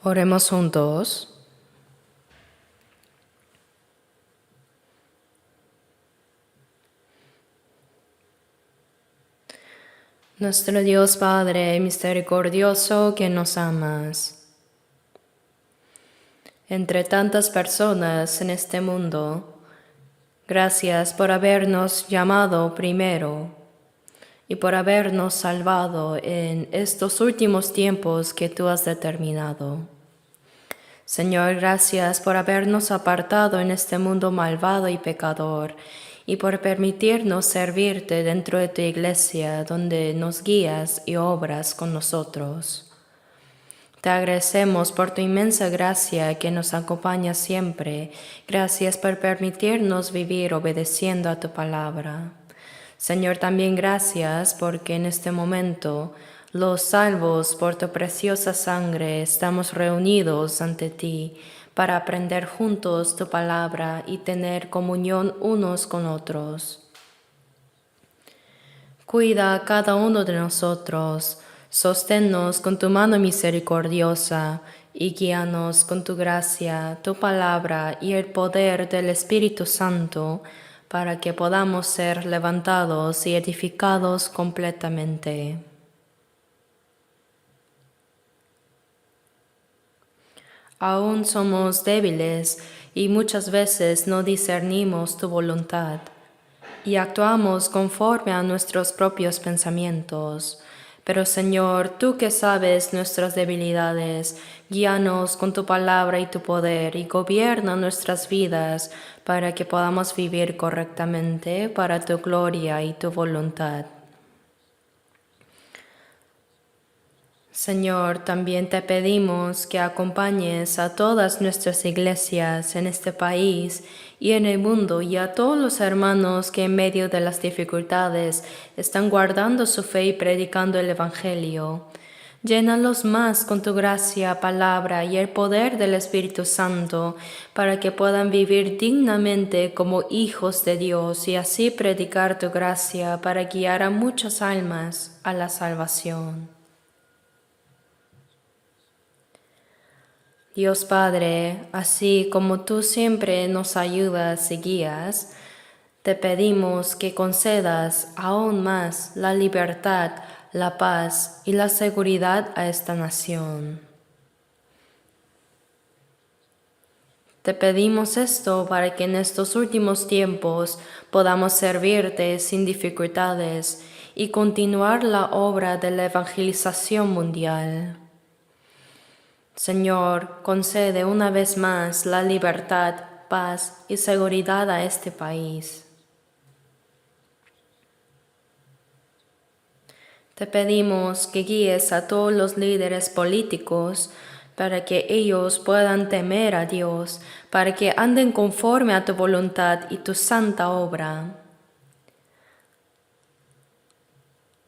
Oremos juntos. Nuestro Dios Padre misericordioso que nos amas. Entre tantas personas en este mundo, gracias por habernos llamado primero y por habernos salvado en estos últimos tiempos que tú has determinado. Señor, gracias por habernos apartado en este mundo malvado y pecador y por permitirnos servirte dentro de tu iglesia donde nos guías y obras con nosotros. Te agradecemos por tu inmensa gracia que nos acompaña siempre. Gracias por permitirnos vivir obedeciendo a tu palabra. Señor, también gracias porque en este momento los salvos por tu preciosa sangre estamos reunidos ante ti para aprender juntos tu palabra y tener comunión unos con otros. Cuida a cada uno de nosotros, sosténnos con tu mano misericordiosa y guíanos con tu gracia, tu palabra y el poder del Espíritu Santo, para que podamos ser levantados y edificados completamente. Aún somos débiles y muchas veces no discernimos tu voluntad y actuamos conforme a nuestros propios pensamientos. Pero Señor, tú que sabes nuestras debilidades, guíanos con tu palabra y tu poder y gobierna nuestras vidas para que podamos vivir correctamente para tu gloria y tu voluntad. Señor, también te pedimos que acompañes a todas nuestras iglesias en este país y en el mundo y a todos los hermanos que en medio de las dificultades están guardando su fe y predicando el Evangelio. Llénalos más con tu gracia, palabra y el poder del Espíritu Santo para que puedan vivir dignamente como hijos de Dios y así predicar tu gracia para guiar a muchas almas a la salvación. Dios Padre, así como tú siempre nos ayudas y guías, te pedimos que concedas aún más la libertad, la paz y la seguridad a esta nación. Te pedimos esto para que en estos últimos tiempos podamos servirte sin dificultades y continuar la obra de la evangelización mundial. Señor, concede una vez más la libertad, paz y seguridad a este país. Te pedimos que guíes a todos los líderes políticos para que ellos puedan temer a Dios, para que anden conforme a tu voluntad y tu santa obra.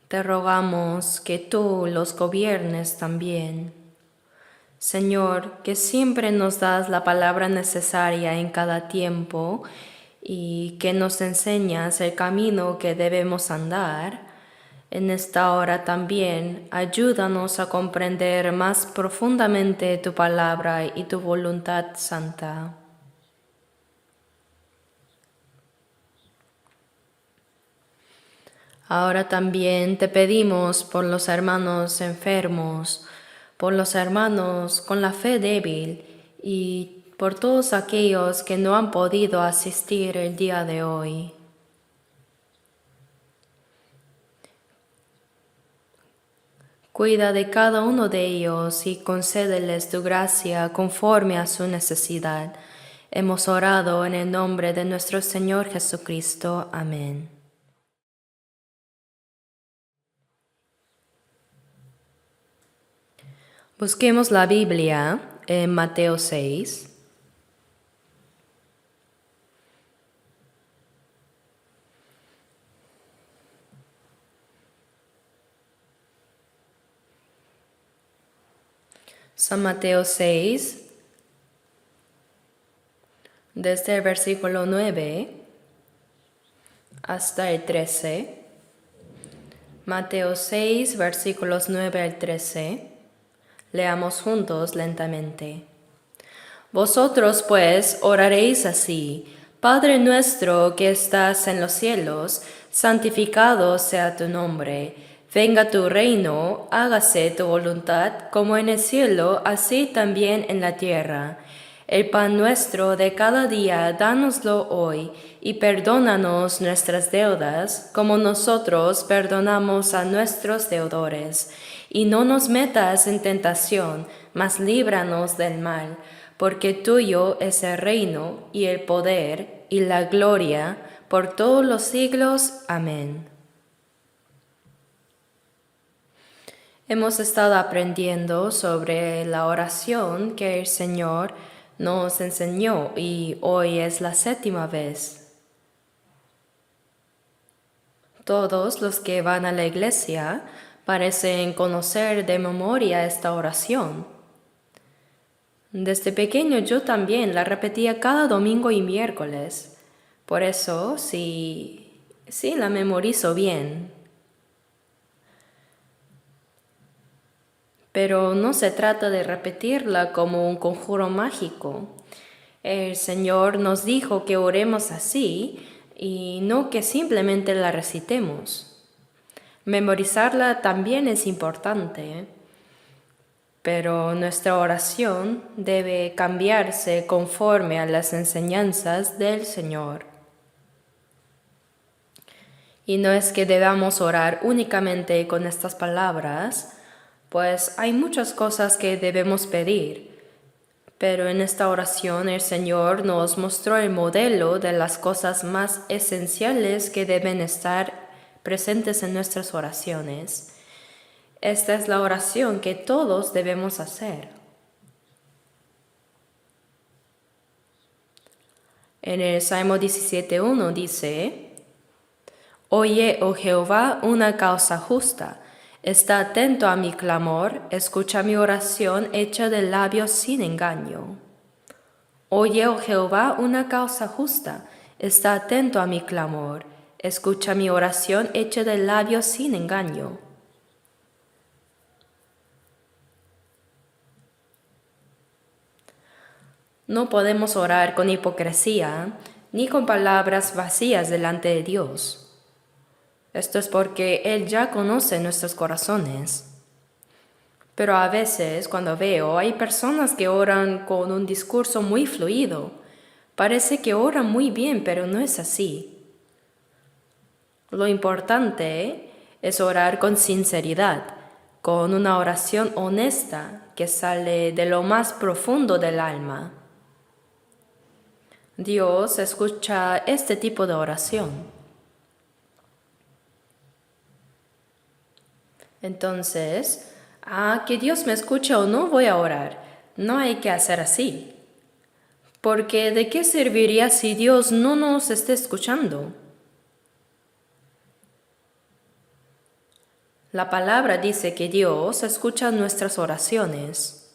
Te rogamos que tú los gobiernes también. Señor, que siempre nos das la palabra necesaria en cada tiempo y que nos enseñas el camino que debemos andar, en esta hora también ayúdanos a comprender más profundamente tu palabra y tu voluntad santa. Ahora también te pedimos por los hermanos enfermos, por los hermanos con la fe débil y por todos aquellos que no han podido asistir el día de hoy. Cuida de cada uno de ellos y concédeles tu gracia conforme a su necesidad. Hemos orado en el nombre de nuestro Señor Jesucristo. Amén. Busquemos la Biblia en Mateo 6. San Mateo 6, desde el versículo 9 hasta el 13. Mateo 6, versículos 9 al 13. Leamos juntos lentamente. Vosotros pues oraréis así: Padre nuestro que estás en los cielos, santificado sea tu nombre. Venga tu reino, hágase tu voluntad, como en el cielo, así también en la tierra. El pan nuestro de cada día, dánoslo hoy, y perdónanos nuestras deudas, como nosotros perdonamos a nuestros deudores. Y no nos metas en tentación, mas líbranos del mal, porque tuyo es el reino, y el poder, y la gloria, por todos los siglos. Amén. Hemos estado aprendiendo sobre la oración que el Señor nos enseñó y hoy es la 7ª vez. Todos los que van a la iglesia parecen conocer de memoria esta oración. Desde pequeño yo también la repetía cada domingo y miércoles. Por eso sí la memorizo bien. Pero no se trata de repetirla como un conjuro mágico. El Señor nos dijo que oremos así y no que simplemente la recitemos. Memorizarla también es importante, pero nuestra oración debe cambiarse conforme a las enseñanzas del Señor. Y no es que debamos orar únicamente con estas palabras, pues hay muchas cosas que debemos pedir, pero en esta oración el Señor nos mostró el modelo de las cosas más esenciales que deben estar presentes en nuestras oraciones. Esta es la oración que todos debemos hacer. En el Salmo 17:1 dice: Oye, oh Jehová, una causa justa. Está atento a mi clamor, escucha mi oración hecha de labios sin engaño. Oye, oh Jehová, una causa justa. Está atento a mi clamor, escucha mi oración hecha de labios sin engaño. No podemos orar con hipocresía ni con palabras vacías delante de Dios. Esto es porque Él ya conoce nuestros corazones. Pero a veces, cuando veo, hay personas que oran con un discurso muy fluido. Parece que oran muy bien, pero no es así. Lo importante es orar con sinceridad, con una oración honesta que sale de lo más profundo del alma. Dios escucha este tipo de oración. Entonces, que Dios me escuche o no, voy a orar. No hay que hacer así. Porque ¿de qué serviría si Dios no nos esté escuchando? La palabra dice que Dios escucha nuestras oraciones.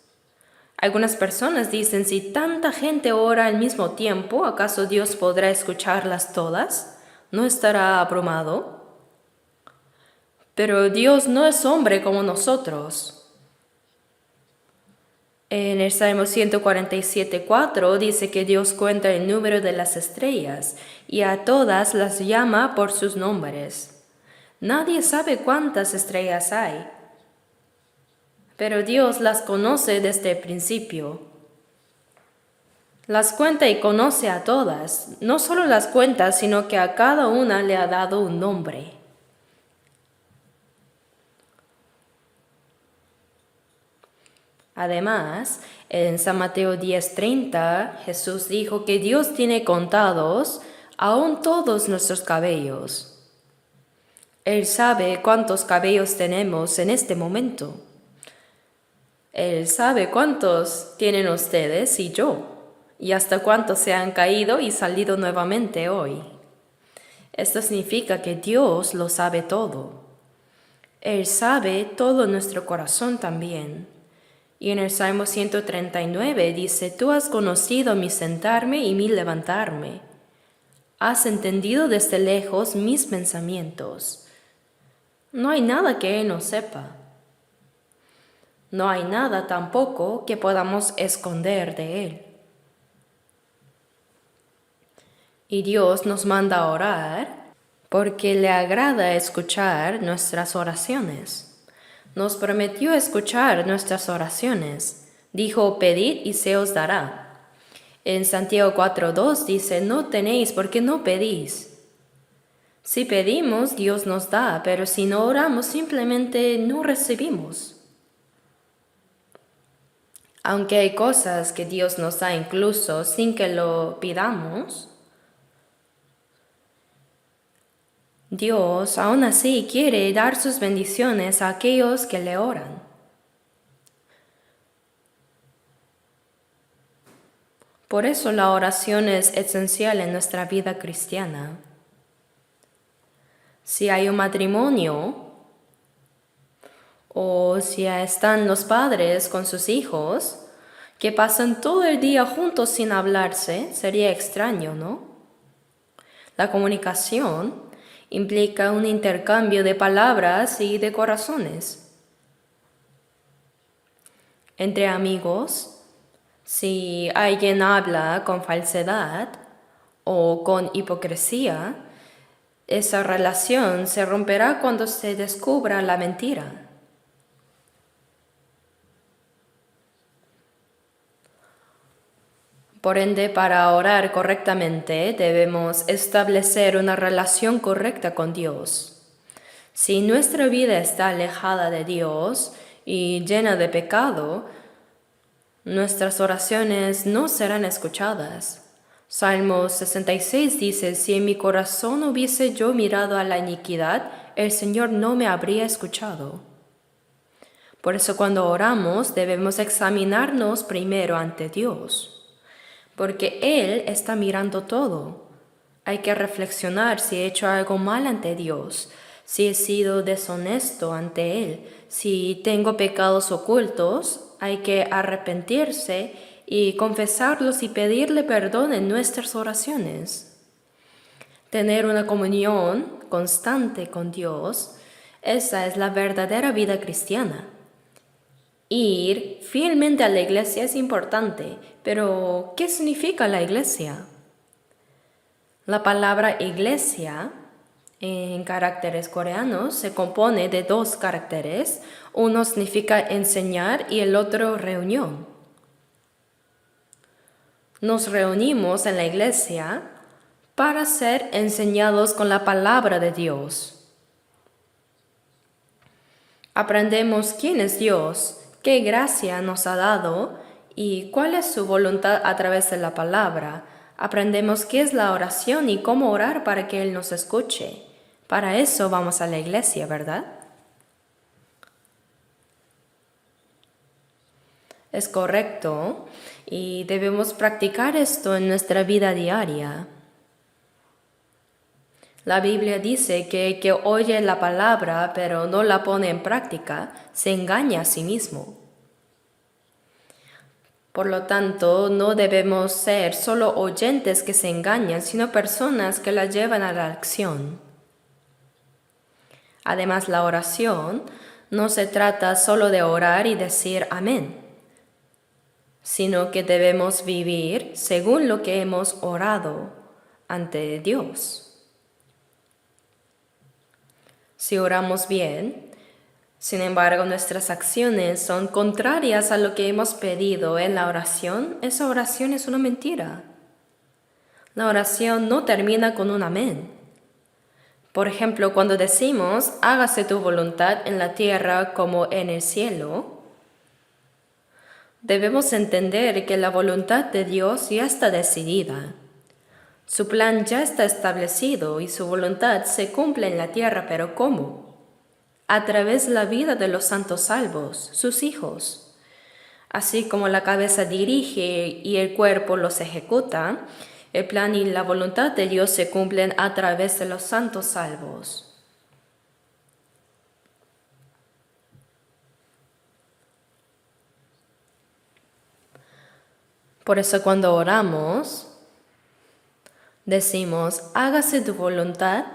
Algunas personas dicen: si tanta gente ora al mismo tiempo, ¿acaso Dios podrá escucharlas todas? ¿No estará abrumado? Pero Dios no es hombre como nosotros. En el Salmo 147:4 dice que Dios cuenta el número de las estrellas y a todas las llama por sus nombres. Nadie sabe cuántas estrellas hay, pero Dios las conoce desde el principio. Las cuenta y conoce a todas. No solo las cuenta, sino que a cada una le ha dado un nombre. Además, en San Mateo 10:30, Jesús dijo que Dios tiene contados aún todos nuestros cabellos. Él sabe cuántos cabellos tenemos en este momento. Él sabe cuántos tienen ustedes y yo, y hasta cuántos se han caído y salido nuevamente hoy. Esto significa que Dios lo sabe todo. Él sabe todo nuestro corazón también. Y en el Salmo 139 dice: Tú has conocido mi sentarme y mi levantarme. Has entendido desde lejos mis pensamientos. No hay nada que Él no sepa. No hay nada tampoco que podamos esconder de Él. Y Dios nos manda a orar porque le agrada escuchar nuestras oraciones. Nos prometió escuchar nuestras oraciones. Dijo, pedid y se os dará. En Santiago 4:2 dice, no tenéis porque no pedís. Si pedimos, Dios nos da, pero si no oramos, simplemente no recibimos. Aunque hay cosas que Dios nos da incluso sin que lo pidamos, Dios aún así quiere dar sus bendiciones a aquellos que le oran. Por eso la oración es esencial en nuestra vida cristiana. Si hay un matrimonio o si están los padres con sus hijos que pasan todo el día juntos sin hablarse, sería extraño, ¿no? La comunicación implica un intercambio de palabras y de corazones. Entre amigos, si alguien habla con falsedad o con hipocresía, esa relación se romperá cuando se descubra la mentira. Por ende, para orar correctamente debemos establecer una relación correcta con Dios. Si nuestra vida está alejada de Dios y llena de pecado, nuestras oraciones no serán escuchadas. Salmo 66 dice, si en mi corazón hubiese yo mirado a la iniquidad, el Señor no me habría escuchado. Por eso cuando oramos debemos examinarnos primero ante Dios, porque Él está mirando todo. Hay que reflexionar si he hecho algo mal ante Dios, si he sido deshonesto ante Él, si tengo pecados ocultos, hay que arrepentirse y confesarlos y pedirle perdón en nuestras oraciones. Tener una comunión constante con Dios, esa es la verdadera vida cristiana. Ir fielmente a la iglesia es importante, pero ¿qué significa la iglesia? La palabra iglesia en caracteres coreanos se compone de dos caracteres. Uno significa enseñar y el otro reunión. Nos reunimos en la iglesia para ser enseñados con la palabra de Dios. Aprendemos quién es Dios, qué gracia nos ha dado y cuál es su voluntad a través de la palabra. Aprendemos qué es la oración y cómo orar para que Él nos escuche. Para eso vamos a la iglesia, ¿verdad? Es correcto y debemos practicar esto en nuestra vida diaria. La Biblia dice que el que oye la palabra pero no la pone en práctica, se engaña a sí mismo. Por lo tanto, no debemos ser solo oyentes que se engañan, sino personas que la llevan a la acción. Además, la oración no se trata solo de orar y decir amén, sino que debemos vivir según lo que hemos orado ante Dios. Si oramos bien, sin embargo, nuestras acciones son contrarias a lo que hemos pedido en la oración, esa oración es una mentira. La oración no termina con un amén. Por ejemplo, cuando decimos, hágase tu voluntad en la tierra como en el cielo, debemos entender que la voluntad de Dios ya está decidida. Su plan ya está establecido y su voluntad se cumple en la tierra, pero ¿cómo? A través de la vida de los santos salvos, sus hijos. Así como la cabeza dirige y el cuerpo los ejecuta, el plan y la voluntad de Dios se cumplen a través de los santos salvos. Por eso cuando oramos, decimos, hágase tu voluntad,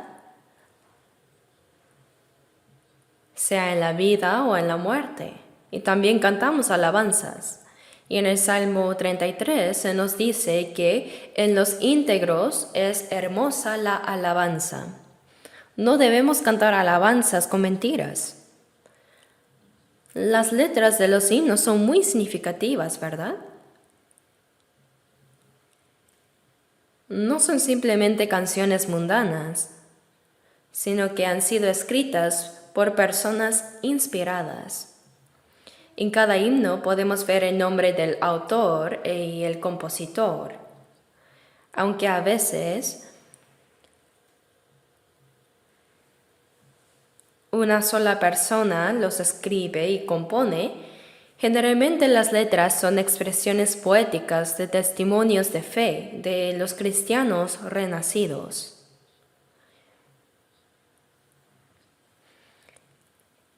sea en la vida o en la muerte. y también cantamos alabanzas. Y en el Salmo 33 se nos dice que en los íntegros es hermosa la alabanza. No debemos cantar alabanzas con mentiras. Las letras de los himnos son muy significativas, ¿verdad? No son simplemente canciones mundanas, sino que han sido escritas por personas inspiradas. En cada himno podemos ver el nombre del autor y el compositor, aunque a veces una sola persona los escribe y compone. Generalmente las letras son expresiones poéticas de testimonios de fe de los cristianos renacidos.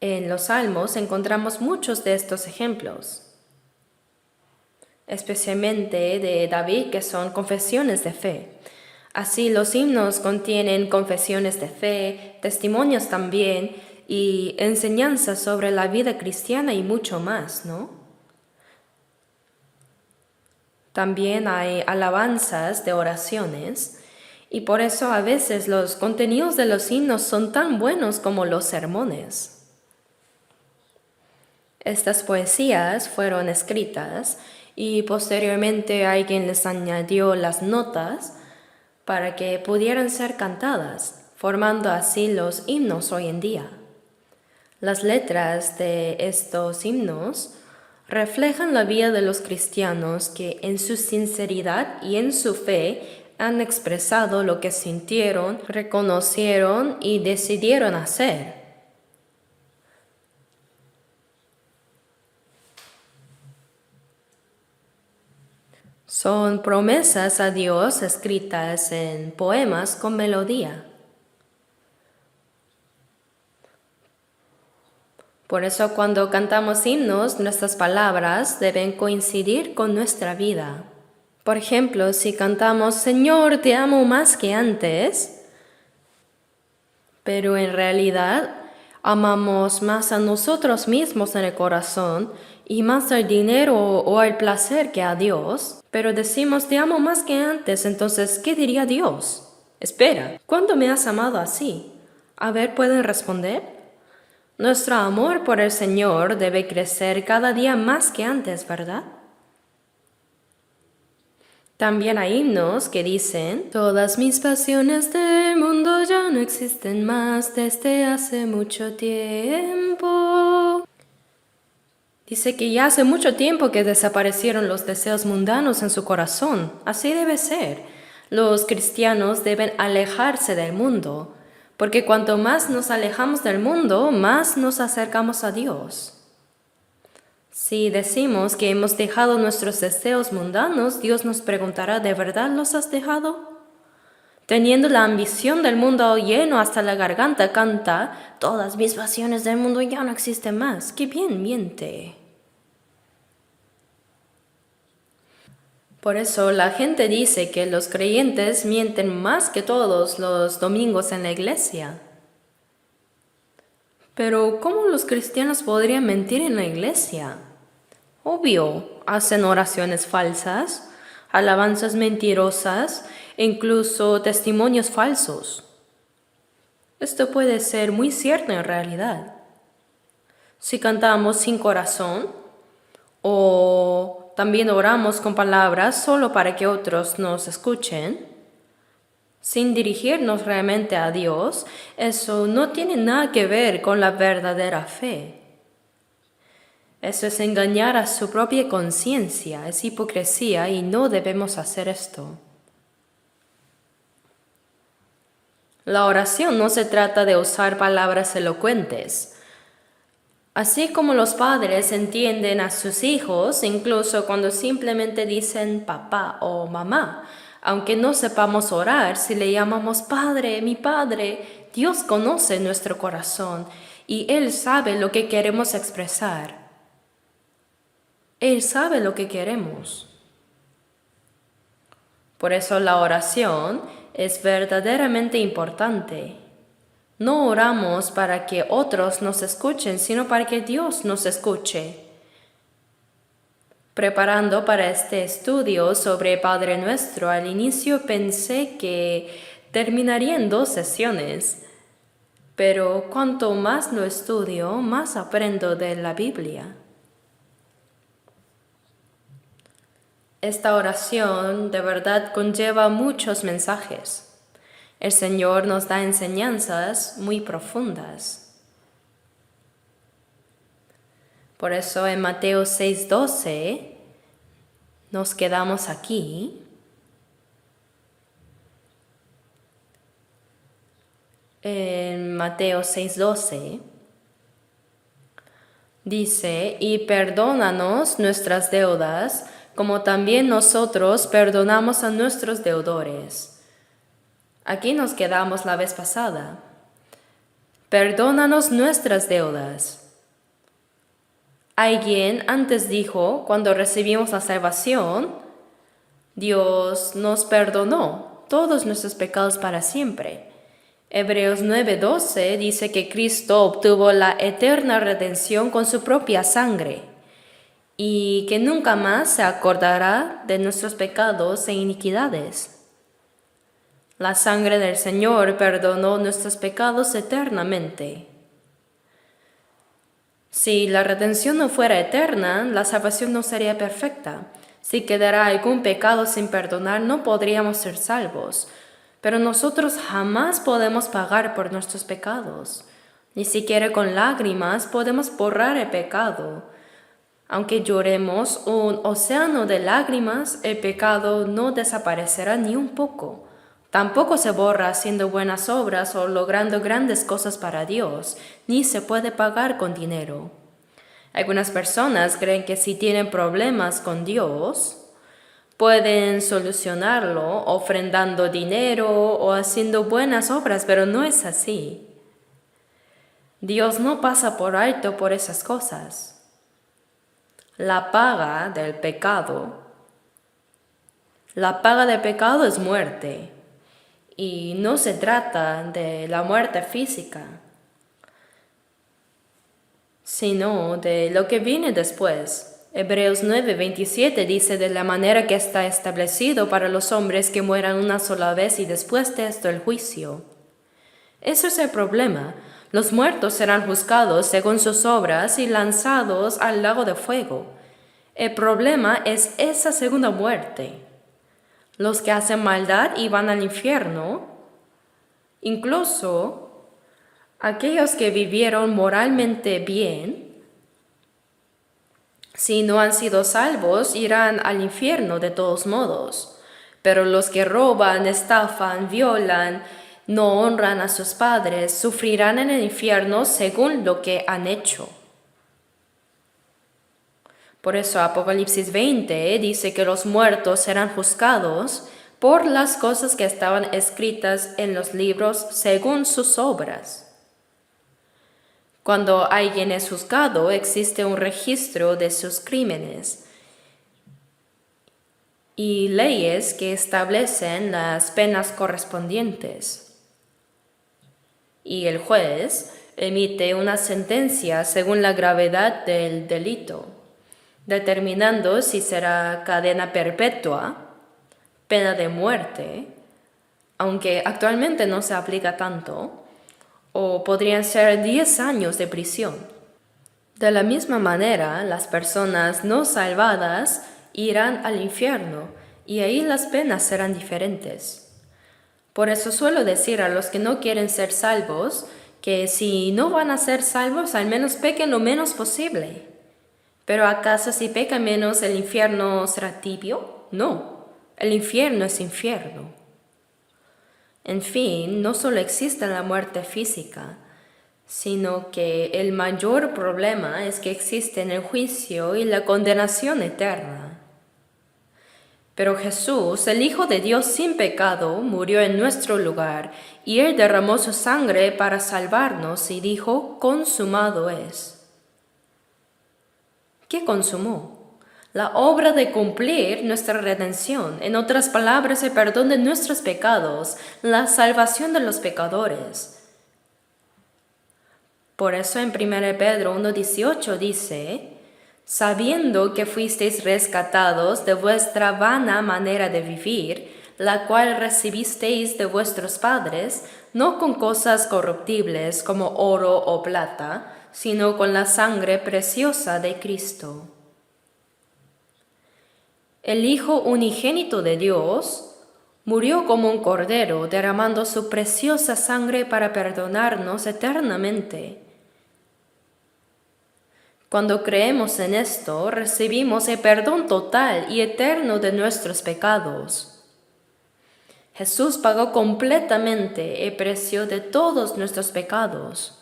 En los Salmos encontramos muchos de estos ejemplos, especialmente de David, que son confesiones de fe. Así los himnos contienen confesiones de fe, testimonios también, y enseñanzas sobre la vida cristiana y mucho más, ¿no? También hay alabanzas de oraciones, y por eso a veces los contenidos de los himnos son tan buenos como los sermones. Estas poesías fueron escritas y posteriormente alguien les añadió las notas para que pudieran ser cantadas, formando así los himnos hoy en día. Las letras de estos himnos reflejan la vida de los cristianos que en su sinceridad y en su fe han expresado lo que sintieron, reconocieron y decidieron hacer. Son promesas a Dios escritas en poemas con melodía. Por eso cuando cantamos himnos, nuestras palabras deben coincidir con nuestra vida. Por ejemplo, si cantamos Señor, te amo más que antes, pero en realidad amamos más a nosotros mismos en el corazón y más al dinero o al placer que a Dios, pero decimos te amo más que antes, entonces, ¿qué diría Dios? Espera, ¿cuándo me has amado así? A ver, ¿pueden responder? Nuestro amor por el Señor debe crecer cada día más que antes, ¿verdad? También hay himnos que dicen todas mis pasiones del mundo ya no existen más desde hace mucho tiempo. Dice que ya hace mucho tiempo que desaparecieron los deseos mundanos en su corazón. Así debe ser. Los cristianos deben alejarse del mundo, porque cuanto más nos alejamos del mundo, más nos acercamos a Dios. Si decimos que hemos dejado nuestros deseos mundanos, Dios nos preguntará, ¿de verdad los has dejado? Teniendo la ambición del mundo lleno hasta la garganta, canta, todas mis pasiones del mundo ya no existen más. ¡Qué bien miente! Por eso la gente dice que los creyentes mienten más que todos los domingos en la iglesia. Pero ¿cómo los cristianos podrían mentir en la iglesia? Obvio, hacen oraciones falsas, alabanzas mentirosas, e incluso testimonios falsos. Esto puede ser muy cierto en realidad. Si cantamos sin corazón o también oramos con palabras solo para que otros nos escuchen, sin dirigirnos realmente a Dios, eso no tiene nada que ver con la verdadera fe. Eso es engañar a su propia conciencia, es hipocresía y no debemos hacer esto. La oración no se trata de usar palabras elocuentes. Así como los padres entienden a sus hijos, incluso cuando simplemente dicen papá o mamá, aunque no sepamos orar, si le llamamos Padre, mi Padre, Dios conoce nuestro corazón y Él sabe lo que queremos expresar. Él sabe lo que queremos. Por eso la oración es verdaderamente importante. No oramos para que otros nos escuchen, sino para que Dios nos escuche. Preparando para este estudio sobre Padre Nuestro, al inicio pensé que terminaría en 2 sesiones, pero cuanto más lo estudio, más aprendo de la Biblia. Esta oración de verdad conlleva muchos mensajes. El Señor nos da enseñanzas muy profundas. Por eso en Mateo 6:12 nos quedamos aquí. En Mateo 6:12 dice, y perdónanos nuestras deudas, como también nosotros perdonamos a nuestros deudores. Aquí nos quedamos la vez pasada. Perdónanos nuestras deudas. Alguien antes dijo, cuando recibimos la salvación, Dios nos perdonó todos nuestros pecados para siempre. Hebreos 9:12 dice que Cristo obtuvo la eterna redención con su propia sangre y que nunca más se acordará de nuestros pecados e iniquidades. La sangre del Señor perdonó nuestros pecados eternamente. Si la redención no fuera eterna, la salvación no sería perfecta. Si quedara algún pecado sin perdonar, no podríamos ser salvos. Pero nosotros jamás podemos pagar por nuestros pecados. Ni siquiera con lágrimas podemos borrar el pecado. Aunque lloremos un océano de lágrimas, el pecado no desaparecerá ni un poco. Tampoco se borra haciendo buenas obras o logrando grandes cosas para Dios, ni se puede pagar con dinero. Algunas personas creen que si tienen problemas con Dios, pueden solucionarlo ofrendando dinero o haciendo buenas obras, pero no es así. Dios no pasa por alto por esas cosas. La paga del pecado es muerte. Y no se trata de la muerte física, sino de lo que viene después. Hebreos 9:27 dice de la manera que está establecido para los hombres que mueran una sola vez y después de esto el juicio. Ese es el problema. Los muertos serán juzgados según sus obras y lanzados al lago de fuego. El problema es esa segunda muerte. Los que hacen maldad y van al infierno, incluso aquellos que vivieron moralmente bien, si no han sido salvos, irán al infierno de todos modos. Pero los que roban, estafan, violan, no honran a sus padres, sufrirán en el infierno según lo que han hecho. Por eso Apocalipsis 20 dice que los muertos serán juzgados por las cosas que estaban escritas en los libros según sus obras. Cuando alguien es juzgado, existe un registro de sus crímenes y leyes que establecen las penas correspondientes. Y el juez emite una sentencia según la gravedad del delito, determinando si será cadena perpetua, pena de muerte, aunque actualmente no se aplica tanto, o podrían ser 10 años de prisión. De la misma manera, las personas no salvadas irán al infierno y ahí las penas serán diferentes. Por eso suelo decir a los que no quieren ser salvos que si no van a ser salvos, al menos pequen lo menos posible. ¿Pero acaso si pecan menos el infierno será tibio? No, el infierno es infierno. En fin, no solo existe la muerte física, sino que el mayor problema es que existen el juicio y la condenación eterna. Pero Jesús, el Hijo de Dios sin pecado, murió en nuestro lugar, y Él derramó su sangre para salvarnos y dijo, consumado es. ¿Qué consumó? La obra de cumplir nuestra redención, en otras palabras, el perdón de nuestros pecados, la salvación de los pecadores. Por eso en 1 Pedro 1:18 dice, sabiendo que fuisteis rescatados de vuestra vana manera de vivir, la cual recibisteis de vuestros padres, no con cosas corruptibles como oro o plata, sino con la sangre preciosa de Cristo. El Hijo unigénito de Dios murió como un cordero, derramando su preciosa sangre para perdonarnos eternamente. Cuando creemos en esto, recibimos el perdón total y eterno de nuestros pecados. Jesús pagó completamente el precio de todos nuestros pecados.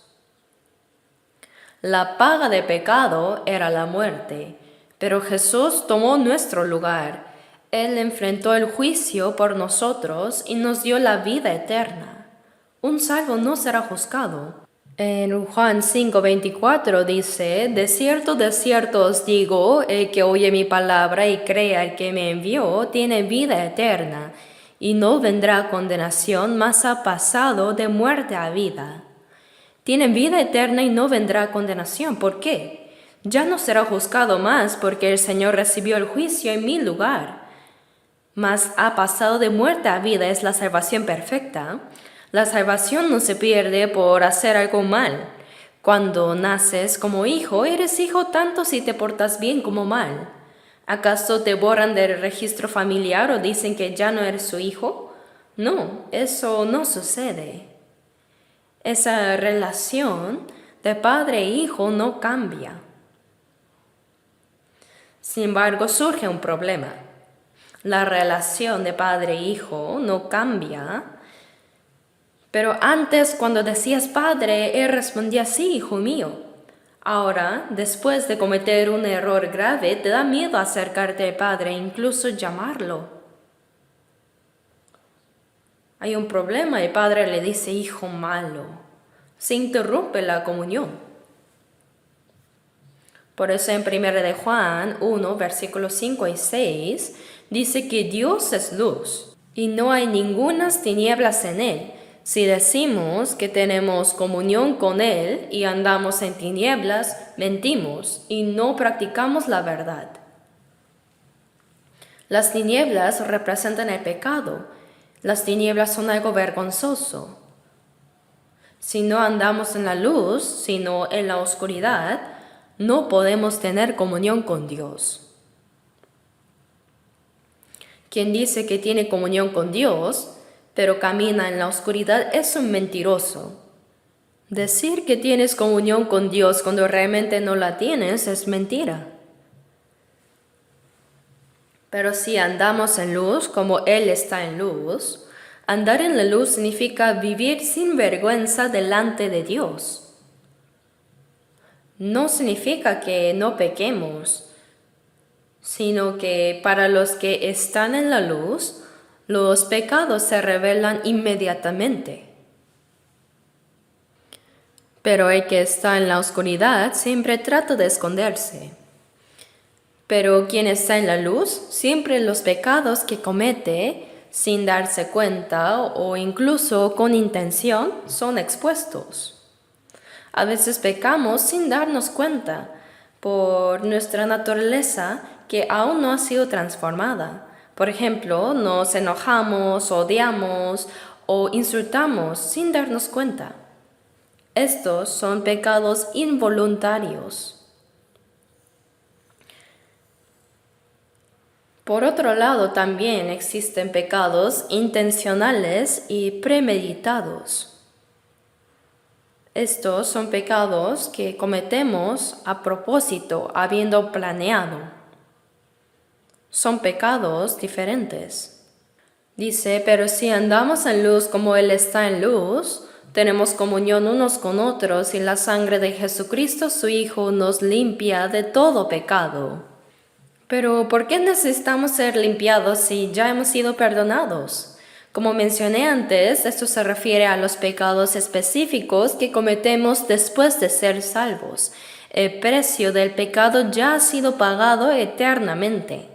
La paga de pecado era la muerte, pero Jesús tomó nuestro lugar. Él enfrentó el juicio por nosotros y nos dio la vida eterna. Un salvo no será juzgado. En Juan 5:24 dice, de cierto os digo, el que oye mi palabra y crea al que me envió, tiene vida eterna, y no vendrá a condenación, mas ha pasado de muerte a vida. Tiene vida eterna y no vendrá a condenación. ¿Por qué? Ya no será juzgado más porque el Señor recibió el juicio en mi lugar. Mas ha pasado de muerte a vida, es la salvación perfecta. La salvación no se pierde por hacer algo mal. Cuando naces como hijo, eres hijo tanto si te portas bien como mal. ¿Acaso te borran del registro familiar o dicen que ya no eres su hijo? No, eso no sucede. Esa relación de padre e hijo no cambia. Sin embargo, surge un problema. La relación de padre e hijo no cambia. Pero antes, cuando decías padre, él respondía sí, hijo mío. Ahora, después de cometer un error grave, te da miedo acercarte al padre e incluso llamarlo. Hay un problema, el padre le dice hijo malo. Se interrumpe la comunión. Por eso en 1 de Juan 1, versículos 5 y 6, dice que Dios es luz y no hay ningunas tinieblas en él. Si decimos que tenemos comunión con Él y andamos en tinieblas, mentimos y no practicamos la verdad. Las tinieblas representan el pecado. Las tinieblas son algo vergonzoso. Si no andamos en la luz, sino en la oscuridad, no podemos tener comunión con Dios. Quien dice que tiene comunión con Dios, pero camina en la oscuridad, es un mentiroso. Decir que tienes comunión con Dios cuando realmente no la tienes es mentira. Pero si andamos en luz como Él está en luz, andar en la luz significa vivir sin vergüenza delante de Dios. No significa que no pequemos, sino que para los que están en la luz, los pecados se revelan inmediatamente. Pero el que está en la oscuridad siempre trata de esconderse. Pero quien está en la luz, siempre los pecados que comete sin darse cuenta o incluso con intención son expuestos. A veces pecamos sin darnos cuenta por nuestra naturaleza que aún no ha sido transformada. Por ejemplo, nos enojamos, odiamos o insultamos sin darnos cuenta. Estos son pecados involuntarios. Por otro lado, también existen pecados intencionales y premeditados. Estos son pecados que cometemos a propósito, habiendo planeado. Son pecados diferentes. Dice, pero si andamos en luz como Él está en luz, tenemos comunión unos con otros y la sangre de Jesucristo, su Hijo, nos limpia de todo pecado. Pero, ¿por qué necesitamos ser limpiados si ya hemos sido perdonados? Como mencioné antes, esto se refiere a los pecados específicos que cometemos después de ser salvos. El precio del pecado ya ha sido pagado eternamente.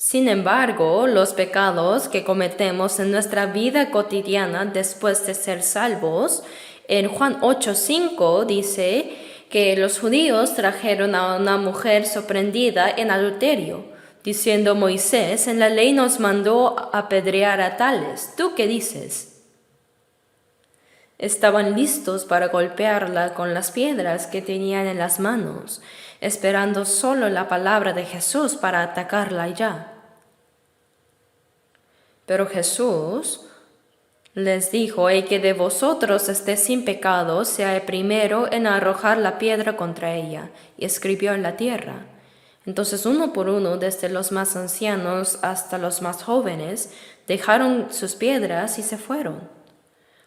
Sin embargo, los pecados que cometemos en nuestra vida cotidiana después de ser salvos, en Juan 8:5 dice que los judíos trajeron a una mujer sorprendida en adulterio, diciendo: Moisés en la ley nos mandó apedrear a tales. ¿Tú qué dices? Estaban listos para golpearla con las piedras que tenían en las manos, esperando solo la palabra de Jesús para atacarla ya. Pero Jesús les dijo: el que de vosotros esté sin pecado sea el primero en arrojar la piedra contra ella. Y escribió en la tierra. Entonces uno por uno, desde los más ancianos hasta los más jóvenes, dejaron sus piedras y se fueron.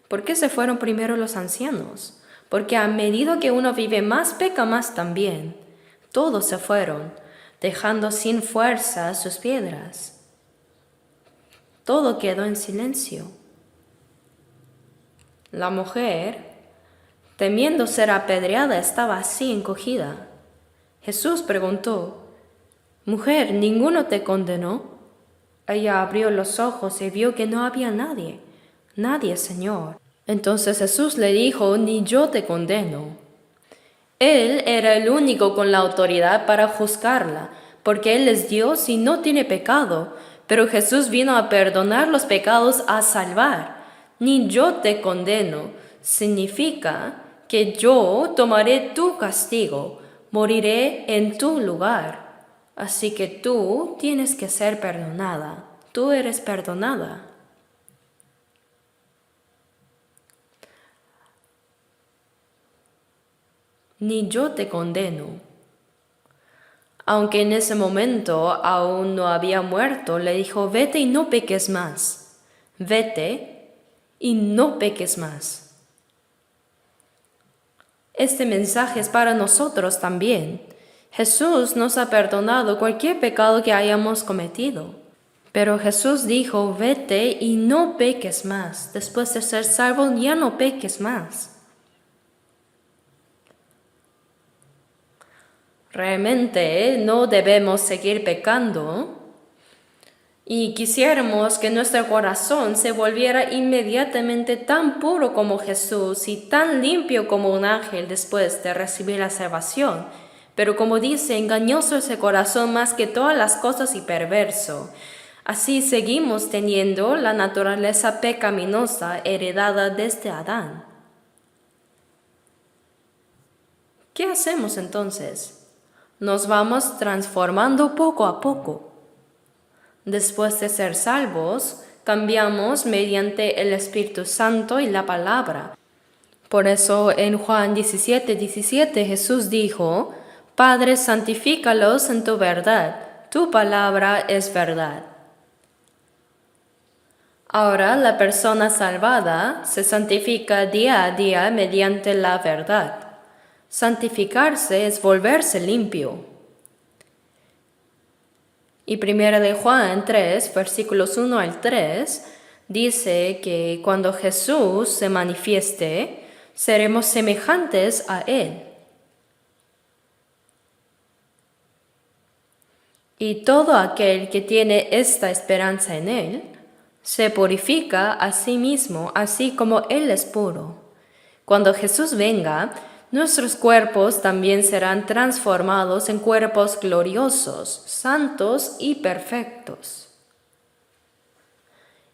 ¿Por qué se fueron primero los ancianos? Porque a medida que uno vive más, peca más también. Todos se fueron, dejando sin fuerza sus piedras. Todo quedó en silencio. La mujer, temiendo ser apedreada, estaba así encogida. Jesús preguntó: Mujer, ¿ninguno te condenó? Ella abrió los ojos y vio que no había nadie. Nadie, Señor. Entonces Jesús le dijo: Ni yo te condeno. Él era el único con la autoridad para juzgarla, porque Él es Dios y no tiene pecado. Pero Jesús vino a perdonar los pecados, a salvar. Ni yo te condeno significa que yo tomaré tu castigo, moriré en tu lugar. Así que tú tienes que ser perdonada. Tú eres perdonada. Ni yo te condeno. Aunque en ese momento aún no había muerto, le dijo: vete y no peques más. Vete y no peques más. Este mensaje es para nosotros también. Jesús nos ha perdonado cualquier pecado que hayamos cometido. Pero Jesús dijo: vete y no peques más. Después de ser salvo, ya no peques más. Realmente no debemos seguir pecando. Y quisiéramos que nuestro corazón se volviera inmediatamente tan puro como Jesús y tan limpio como un ángel después de recibir la salvación. Pero como dice, engañoso es el corazón más que todas las cosas y perverso. Así seguimos teniendo la naturaleza pecaminosa heredada desde Adán. ¿Qué hacemos entonces? Nos vamos transformando poco a poco. Después de ser salvos, cambiamos mediante el Espíritu Santo y la palabra. Por eso en Juan 17:17 Jesús dijo: Padre, santifícalos en tu verdad, tu palabra es verdad. Ahora la persona salvada se santifica día a día mediante la verdad. Santificarse es volverse limpio. Y 1 de Juan 3, versículos 1 al 3, dice que cuando Jesús se manifieste, seremos semejantes a Él. Y todo aquel que tiene esta esperanza en Él, se purifica a sí mismo, así como Él es puro. Cuando Jesús venga, nuestros cuerpos también serán transformados en cuerpos gloriosos, santos y perfectos.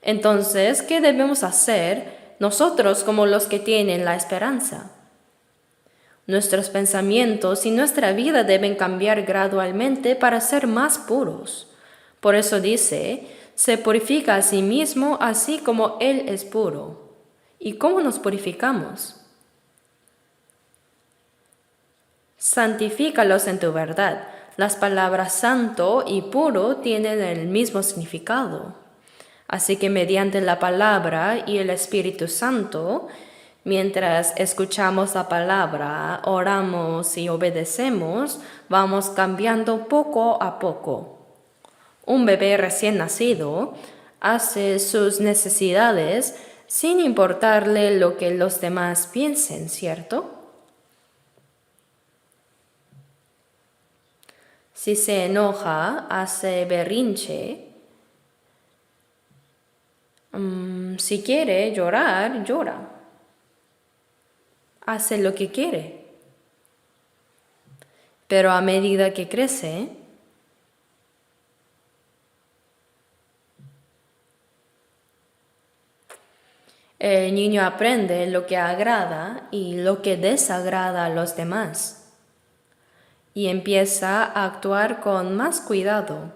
Entonces, ¿qué debemos hacer nosotros como los que tienen la esperanza? Nuestros pensamientos y nuestra vida deben cambiar gradualmente para ser más puros. Por eso dice: se purifica a sí mismo así como Él es puro. ¿Y cómo nos purificamos? Santifícalos en tu verdad. Las palabras santo y puro tienen el mismo significado. Así que mediante la palabra y el Espíritu Santo, mientras escuchamos la palabra, oramos y obedecemos, vamos cambiando poco a poco. Un bebé recién nacido hace sus necesidades sin importarle lo que los demás piensen, ¿cierto? Si se enoja, hace berrinche. Si quiere llorar, llora. Hace lo que quiere. Pero a medida que crece, el niño aprende lo que agrada y lo que desagrada a los demás y empieza a actuar con más cuidado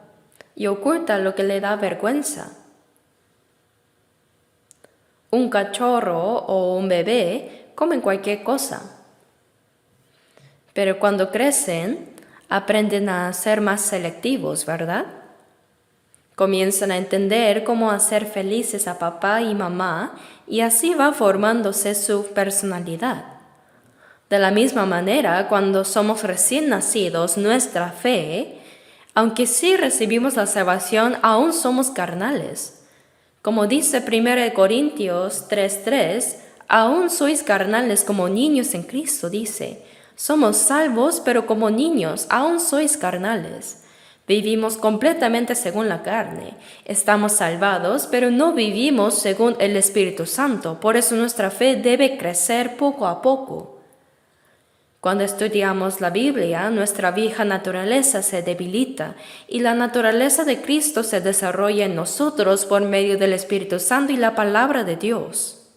y oculta lo que le da vergüenza. Un cachorro o un bebé comen cualquier cosa, pero cuando crecen aprenden a ser más selectivos, ¿verdad? Comienzan a entender cómo hacer felices a papá y mamá y así va formándose su personalidad. De la misma manera, cuando somos recién nacidos, nuestra fe, aunque sí recibimos la salvación, aún somos carnales. Como dice 1 Corintios 3:3, aún sois carnales como niños en Cristo, dice. Somos salvos, pero como niños, aún sois carnales. Vivimos completamente según la carne. Estamos salvados, pero no vivimos según el Espíritu Santo. Por eso nuestra fe debe crecer poco a poco. Cuando estudiamos la Biblia, nuestra vieja naturaleza se debilita y la naturaleza de Cristo se desarrolla en nosotros por medio del Espíritu Santo y la palabra de Dios.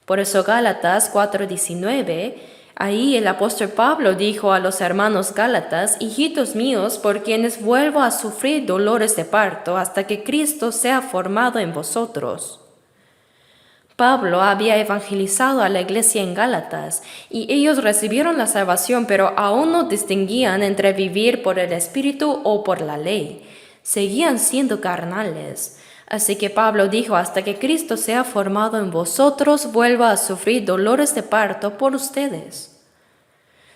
Por eso Gálatas 4:19, ahí el apóstol Pablo dijo a los hermanos gálatas: hijitos míos, por quienes vuelvo a sufrir dolores de parto hasta que Cristo sea formado en vosotros. Pablo había evangelizado a la iglesia en Gálatas y ellos recibieron la salvación, pero aún no distinguían entre vivir por el Espíritu o por la ley. Seguían siendo carnales. Así que Pablo dijo: hasta que Cristo sea formado en vosotros, vuelva a sufrir dolores de parto por ustedes.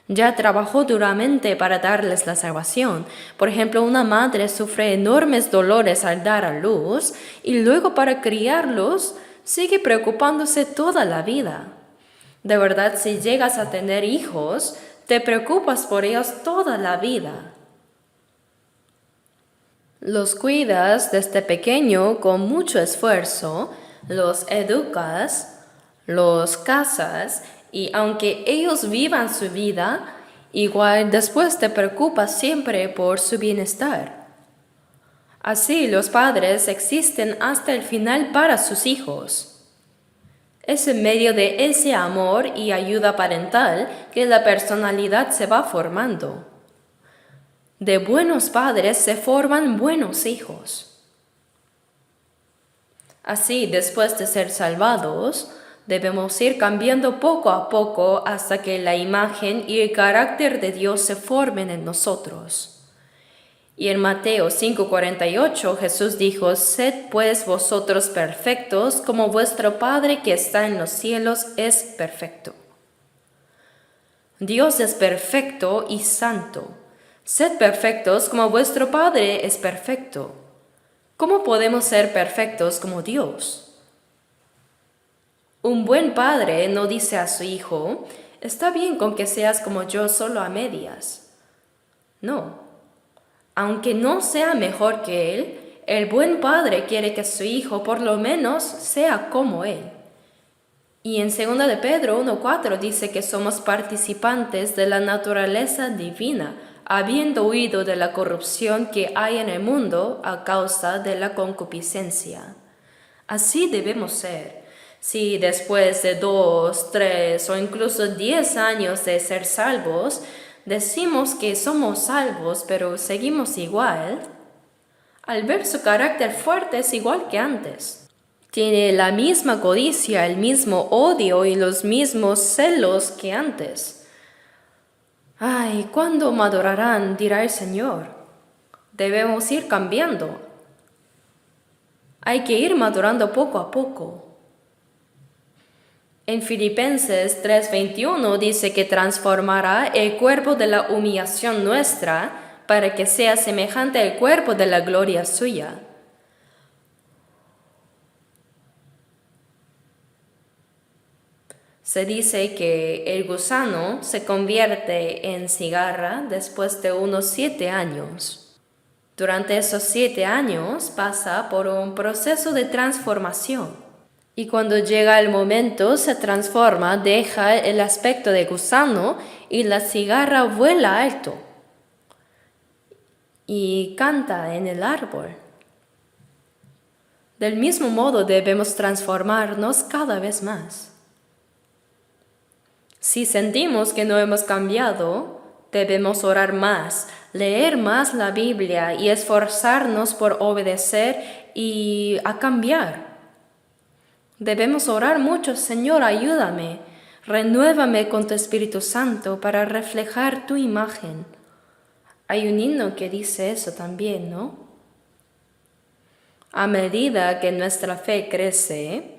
Ya trabajó duramente para darles la salvación. Por ejemplo, una madre sufre enormes dolores al dar a luz y luego para criarlos sigue preocupándose toda la vida. De verdad, si llegas a tener hijos, te preocupas por ellos toda la vida. Los cuidas desde pequeño con mucho esfuerzo, los educas, los casas y aunque ellos vivan su vida, igual después te preocupas siempre por su bienestar. Así los padres existen hasta el final para sus hijos. Es en medio de ese amor y ayuda parental que la personalidad se va formando. De buenos padres se forman buenos hijos. Así, después de ser salvados, debemos ir cambiando poco a poco hasta que la imagen y el carácter de Dios se formen en nosotros. Y en Mateo 5:48 Jesús dijo: sed pues vosotros perfectos, como vuestro Padre que está en los cielos es perfecto. Dios es perfecto y santo. Sed perfectos como vuestro Padre es perfecto. ¿Cómo podemos ser perfectos como Dios? Un buen padre no dice a su hijo: está bien con que seas como yo solo a medias. No. Aunque no sea mejor que él, el buen padre quiere que su hijo por lo menos sea como él. Y en 2 de Pedro 1:4 dice que somos participantes de la naturaleza divina, habiendo huido de la corrupción que hay en el mundo a causa de la concupiscencia. Así debemos ser. Si después de 2, 3 o incluso 10 años de ser salvos, decimos que somos salvos, pero seguimos igual, al ver su carácter fuerte es igual que antes. Tiene la misma codicia, el mismo odio y los mismos celos que antes. Ay, ¿cuándo madurarán?, dirá el Señor. Debemos ir cambiando. Hay que ir madurando poco a poco. En Filipenses 3:21 dice que transformará el cuerpo de la humillación nuestra para que sea semejante al cuerpo de la gloria suya. Se dice que el gusano se convierte en cigarra después de unos 7 años. Durante esos 7 años pasa por un proceso de transformación. Y cuando llega el momento se transforma, deja el aspecto de gusano y la cigarra vuela alto. y canta en el árbol. Del mismo modo debemos transformarnos cada vez más. Si sentimos que no hemos cambiado, debemos orar más, leer más la Biblia y esforzarnos por obedecer y a cambiar. Debemos orar mucho: Señor, ayúdame, renuévame con tu Espíritu Santo para reflejar tu imagen. Hay un himno que dice eso también, ¿no? A medida que nuestra fe crece,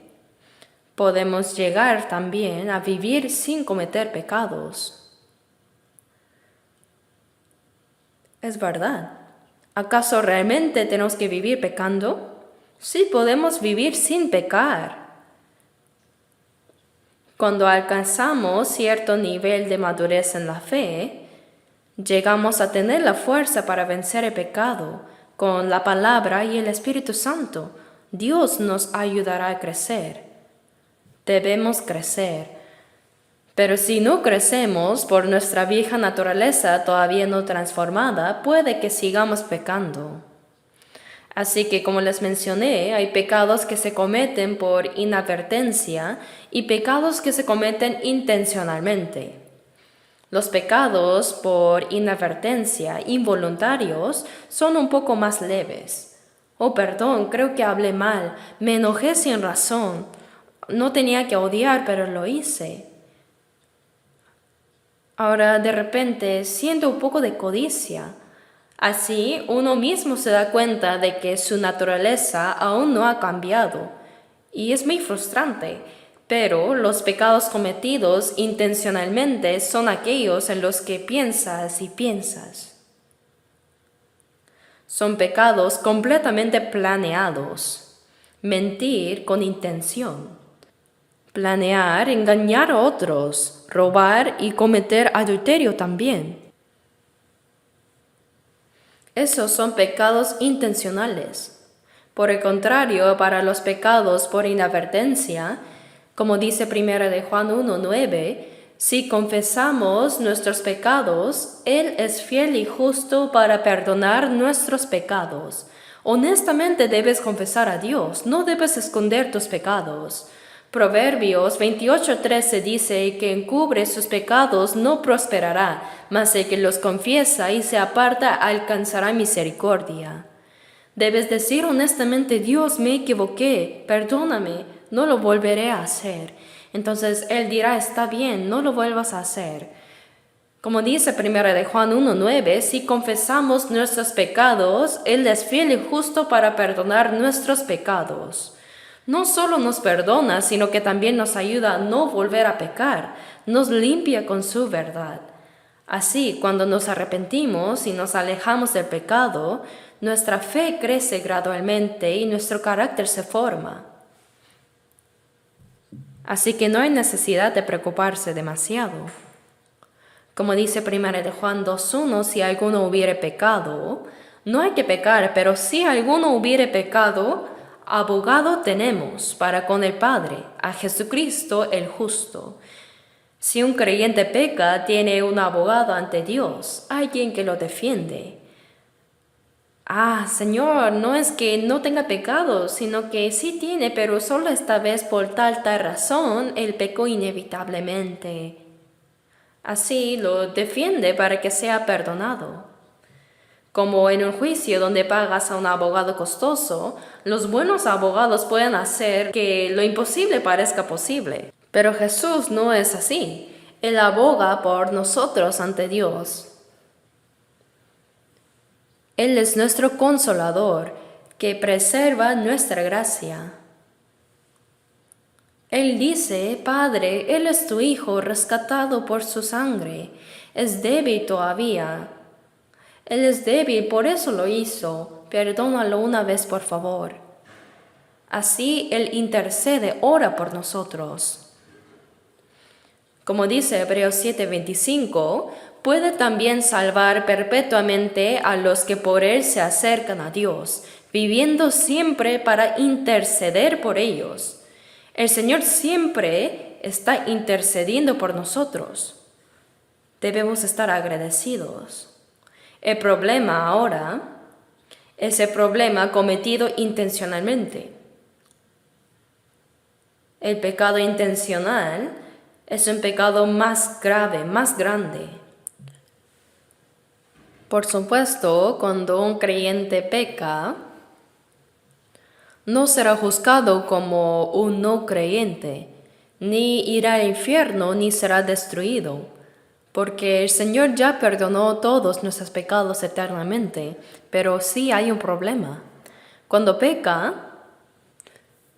podemos llegar también a vivir sin cometer pecados. Es verdad. ¿Acaso realmente tenemos que vivir pecando? Sí, podemos vivir sin pecar. Cuando alcanzamos cierto nivel de madurez en la fe, llegamos a tener la fuerza para vencer el pecado con la palabra y el Espíritu Santo. Dios nos ayudará a crecer. Debemos crecer. Pero si no crecemos por nuestra vieja naturaleza todavía no transformada, puede que sigamos pecando. Así que, como les mencioné, hay pecados que se cometen por inadvertencia y pecados que se cometen intencionalmente. Los pecados por inadvertencia involuntarios son un poco más leves. Oh, perdón, creo que hablé mal, me enojé sin razón. No tenía que odiar, pero lo hice. Ahora, de repente, siento un poco de codicia. Así, uno mismo se da cuenta de que su naturaleza aún no ha cambiado. Y es muy frustrante. Pero los pecados cometidos intencionalmente son aquellos en los que piensas y piensas. Son pecados completamente planeados. Mentir con intención. Planear, engañar a otros, robar y cometer adulterio también. Esos son pecados intencionales. Por el contrario, para los pecados por inadvertencia, como dice 1 de Juan 1:9, si confesamos nuestros pecados, Él es fiel y justo para perdonar nuestros pecados. Honestamente debes confesar a Dios, no debes esconder tus pecados. Proverbios 28:13 dice que encubre sus pecados no prosperará, mas el que los confiesa y se aparta alcanzará misericordia. Debes decir honestamente: Dios, me equivoqué, perdóname, no lo volveré a hacer. Entonces Él dirá: está bien, no lo vuelvas a hacer. Como dice 1 de Juan 1:9, si confesamos nuestros pecados, Él es fiel y justo para perdonar nuestros pecados. No solo nos perdona, sino que también nos ayuda a no volver a pecar, nos limpia con su verdad. Así, cuando nos arrepentimos y nos alejamos del pecado, nuestra fe crece gradualmente y nuestro carácter se forma. Así que no hay necesidad de preocuparse demasiado. Como dice 1 de Juan 2:1, si alguno hubiere pecado, no hay que pecar, pero si alguno hubiere pecado, abogado tenemos para con el Padre, a Jesucristo el justo. Si un creyente peca, tiene un abogado ante Dios, alguien que lo defiende. Señor, no es que no tenga pecado, sino que sí tiene, pero solo esta vez por tal razón, él pecó inevitablemente. Así lo defiende para que sea perdonado. Como en un juicio donde pagas a un abogado costoso, los buenos abogados pueden hacer que lo imposible parezca posible. Pero Jesús no es así. Él aboga por nosotros ante Dios. Él es nuestro consolador, que preserva nuestra gracia. Él dice: Padre, Él es tu Hijo, rescatado por su sangre. Es débil todavía. Él es débil, por eso lo hizo. Perdónalo una vez, por favor. Así Él intercede, ora por nosotros. Como dice Hebreos 7:25, puede también salvar perpetuamente a los que por Él se acercan a Dios, viviendo siempre para interceder por ellos. El Señor siempre está intercediendo por nosotros. Debemos estar agradecidos. El problema ahora es el problema cometido intencionalmente. El pecado intencional es un pecado más grave, más grande. Por supuesto, cuando un creyente peca, no será juzgado como un no creyente, ni irá al infierno ni será destruido, porque el Señor ya perdonó todos nuestros pecados eternamente, pero sí hay un problema. Cuando peca,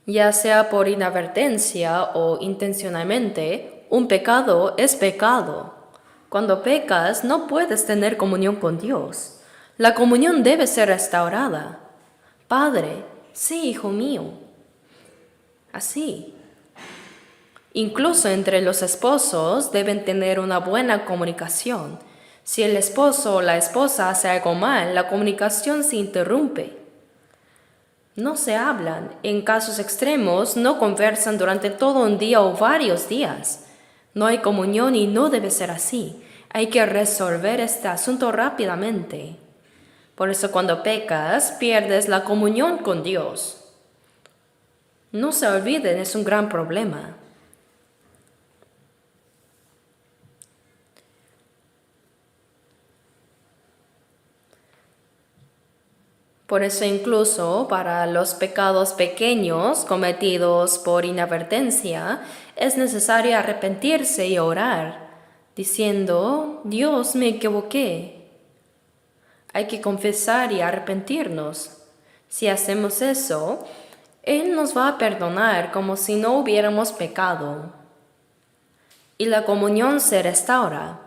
ya sea por inadvertencia o intencionalmente, un pecado es pecado. Cuando pecas, no puedes tener comunión con Dios. La comunión debe ser restaurada. Padre, sí, hijo mío. Así. Incluso entre los esposos deben tener una buena comunicación. Si el esposo o la esposa hace algo mal, la comunicación se interrumpe. No se hablan. En casos extremos, no conversan durante todo un día o varios días. No hay comunión y no debe ser así. Hay que resolver este asunto rápidamente. Por eso cuando pecas, pierdes la comunión con Dios. No se olviden, es un gran problema. Por eso incluso para los pecados pequeños cometidos por inadvertencia es necesario arrepentirse y orar, diciendo, Dios, me equivoqué. Hay que confesar y arrepentirnos. Si hacemos eso, Él nos va a perdonar como si no hubiéramos pecado. Y la comunión se restaura.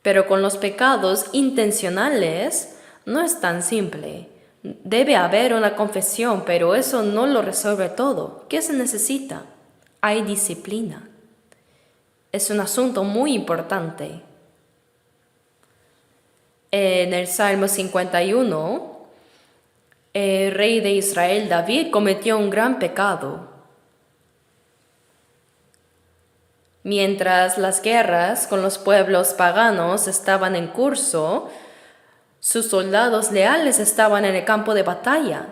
Pero con los pecados intencionales, no es tan simple. Debe haber una confesión, pero eso no lo resuelve todo. ¿Qué se necesita? Hay disciplina. Es un asunto muy importante. En el Salmo 51, el rey de Israel, David, cometió un gran pecado. Mientras las guerras con los pueblos paganos estaban en curso, sus soldados leales estaban en el campo de batalla.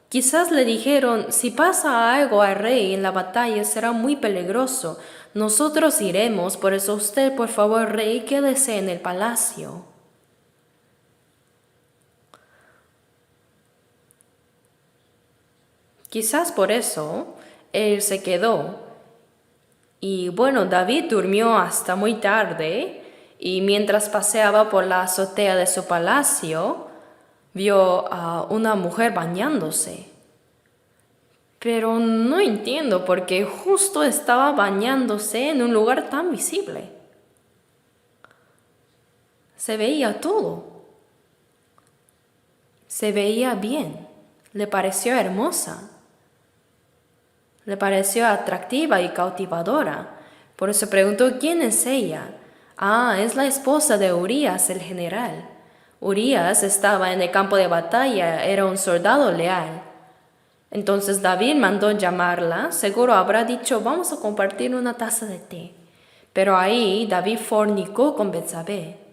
Quizás le dijeron, si pasa algo al rey en la batalla será muy peligroso. Nosotros iremos, por eso usted, por favor, rey, quédese en el palacio. Quizás por eso él se quedó. Y bueno, David durmió hasta muy tarde y mientras paseaba por la azotea de su palacio, vio a una mujer bañándose. Pero no entiendo por qué justo estaba bañándose en un lugar tan visible. Se veía todo. Se veía bien. Le pareció hermosa. Le pareció atractiva y cautivadora. Por eso preguntó quién es ella. Ah, es la esposa de Urías, el general. Urías estaba en el campo de batalla, era un soldado leal. Entonces David mandó llamarla, seguro habrá dicho, vamos a compartir una taza de té. Pero ahí David fornicó con Betsabé.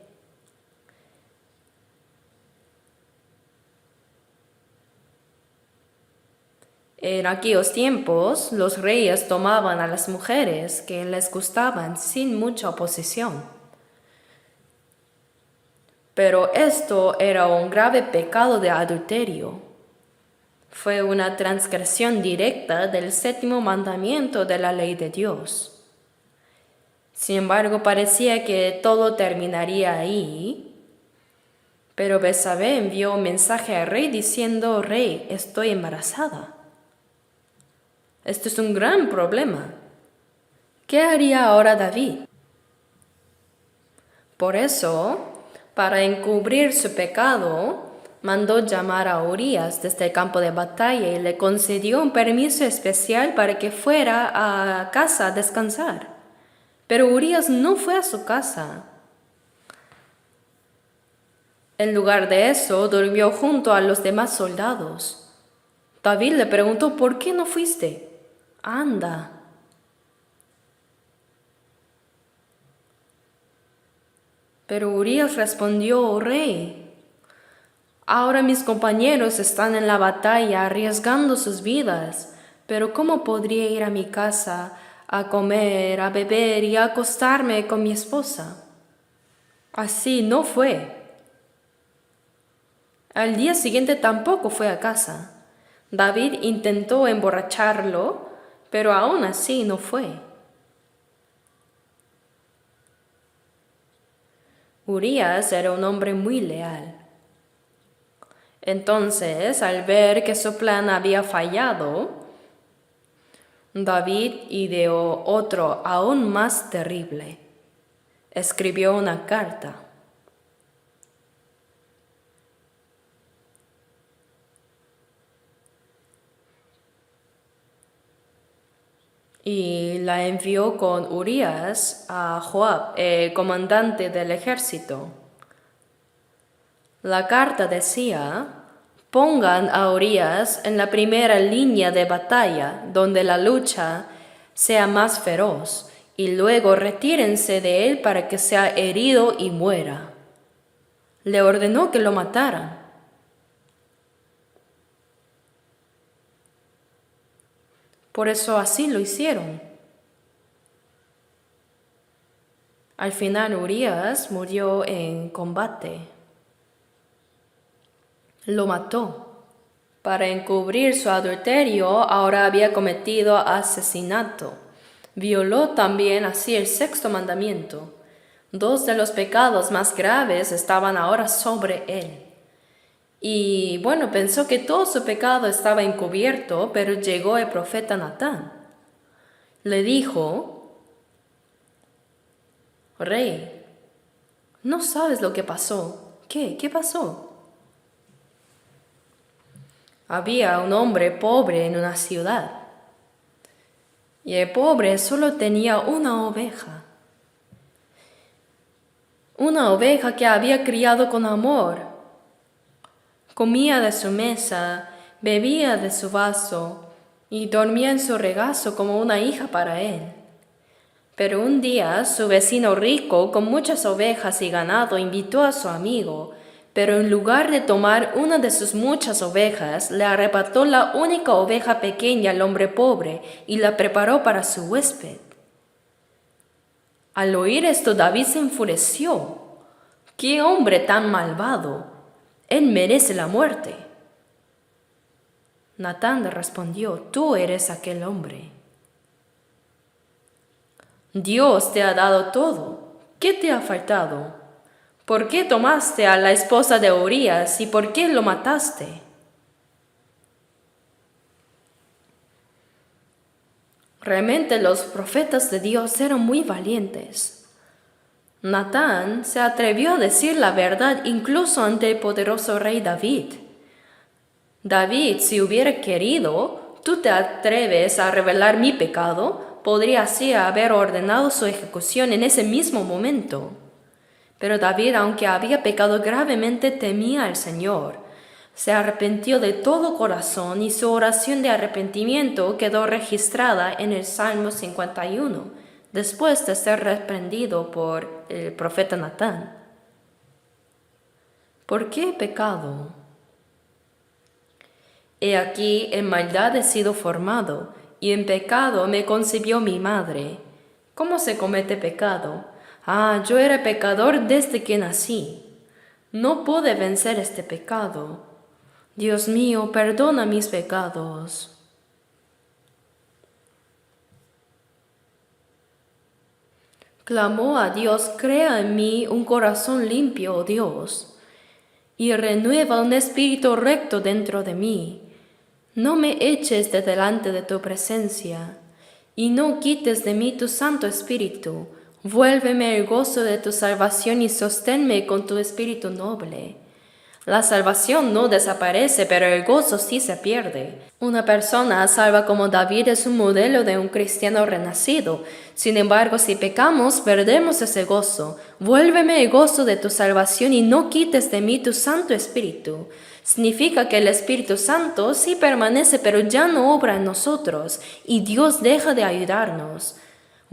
En aquellos tiempos, los reyes tomaban a las mujeres que les gustaban sin mucha oposición. Pero esto era un grave pecado de adulterio. Fue una transgresión directa del séptimo mandamiento de la ley de Dios. Sin embargo, parecía que todo terminaría ahí. Pero Betsabé envió un mensaje al rey diciendo, Rey, estoy embarazada. Esto es un gran problema. ¿Qué haría ahora David? Por eso, para encubrir su pecado, mandó llamar a Urías desde el campo de batalla y le concedió un permiso especial para que fuera a casa a descansar. Pero Urías no fue a su casa. En lugar de eso, durmió junto a los demás soldados. David le preguntó, ¿por qué no fuiste? Pero Urías respondió: "Oh rey, ahora mis compañeros están en la batalla arriesgando sus vidas, pero ¿cómo podría ir a mi casa a comer, a beber y a acostarme con mi esposa?". Así no fue. Al día siguiente tampoco fue a casa. David intentó emborracharlo, pero aún así no fue. Urías era un hombre muy leal. Entonces, al ver que su plan había fallado, David ideó otro aún más terrible. Escribió una carta. Y la envió con Urías a Joab, el comandante del ejército. La carta decía: pongan a Urías en la primera línea de batalla, donde la lucha sea más feroz, y luego retírense de él para que sea herido y muera. Le ordenó que lo mataran. Por eso así lo hicieron. Al final Urías murió en combate. Lo mató. Para encubrir su adulterio, ahora había cometido asesinato. Violó también así el sexto mandamiento. Dos de los pecados más graves estaban ahora sobre él. Y bueno, pensó que todo su pecado estaba encubierto, pero llegó el profeta Natán. Le dijo: "Rey, no sabes lo que pasó". ¿Qué pasó? Había un hombre pobre en una ciudad, y el pobre solo tenía una oveja que había criado con amor. Comía de su mesa, bebía de su vaso y dormía en su regazo como una hija para él. Pero un día su vecino rico, con muchas ovejas y ganado, invitó a su amigo, pero en lugar de tomar una de sus muchas ovejas, le arrebató la única oveja pequeña al hombre pobre y la preparó para su huésped. Al oír esto, David se enfureció. ¡Qué hombre tan malvado! Él merece la muerte. Natán le respondió: tú eres aquel hombre. Dios te ha dado todo. ¿Qué te ha faltado? ¿Por qué tomaste a la esposa de Urías y por qué lo mataste? Realmente los profetas de Dios eran muy valientes. Natán se atrevió a decir la verdad incluso ante el poderoso rey David. David, si hubiera querido, ¿tú te atreves a revelar mi pecado? Podría así haber ordenado su ejecución en ese mismo momento. Pero David, aunque había pecado gravemente, temía al Señor. Se arrepintió de todo corazón y su oración de arrepentimiento quedó registrada en el Salmo 51. Después de ser reprendido por el profeta Natán. ¿Por qué he pecado? He aquí, en maldad he sido formado, y en pecado me concibió mi madre. ¿Cómo se comete pecado? Yo era pecador desde que nací. No pude vencer este pecado. Dios mío, perdona mis pecados. Clamó a Dios: crea en mí un corazón limpio, oh Dios, y renueva un espíritu recto dentro de mí. No me eches de delante de tu presencia, y no quites de mí tu Santo Espíritu. Vuélveme el gozo de tu salvación y sosténme con tu espíritu noble. La salvación no desaparece, pero el gozo sí se pierde. Una persona salva como David es un modelo de un cristiano renacido. Sin embargo, si pecamos, perdemos ese gozo. Vuélveme el gozo de tu salvación y no quites de mí tu Santo Espíritu. Significa que el Espíritu Santo sí permanece, pero ya no obra en nosotros, y Dios deja de ayudarnos.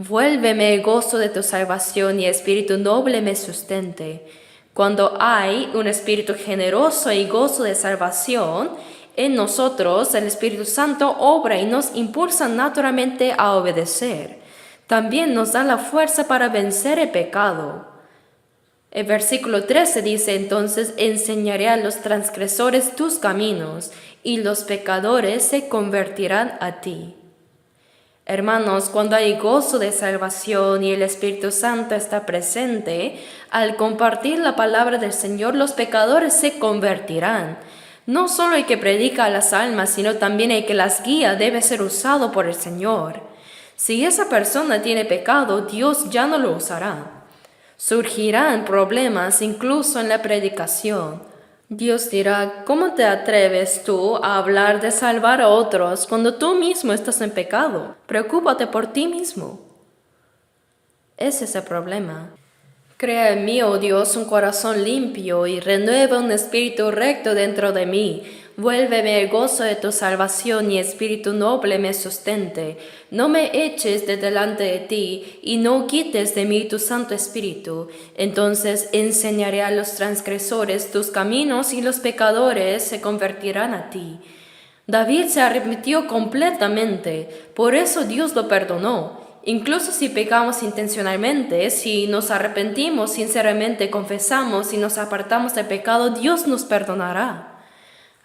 Vuélveme el gozo de tu salvación y espíritu noble me sustente. Cuando hay un espíritu generoso y gozo de salvación, en nosotros el Espíritu Santo obra y nos impulsa naturalmente a obedecer. También nos da la fuerza para vencer el pecado. El versículo 13 dice entonces, enseñaré a los transgresores tus caminos y los pecadores se convertirán a ti. Hermanos, cuando hay gozo de salvación y el Espíritu Santo está presente, al compartir la palabra del Señor, los pecadores se convertirán. No solo el que predica a las almas, sino también el que las guía debe ser usado por el Señor. Si esa persona tiene pecado, Dios ya no lo usará. Surgirán problemas incluso en la predicación. Dios dirá, ¿cómo te atreves tú a hablar de salvar a otros cuando tú mismo estás en pecado? Preocúpate por ti mismo. Ese es el problema. Crea en mí, oh Dios, un corazón limpio y renueva un espíritu recto dentro de mí. Vuélveme el gozo de tu salvación y espíritu noble me sustente. No me eches de delante de ti y no quites de mí tu Santo Espíritu. Entonces enseñaré a los transgresores tus caminos y los pecadores se convertirán a ti. David se arrepintió completamente, por eso Dios lo perdonó. Incluso si pecamos intencionalmente, si nos arrepentimos sinceramente, confesamos y nos apartamos del pecado, Dios nos perdonará.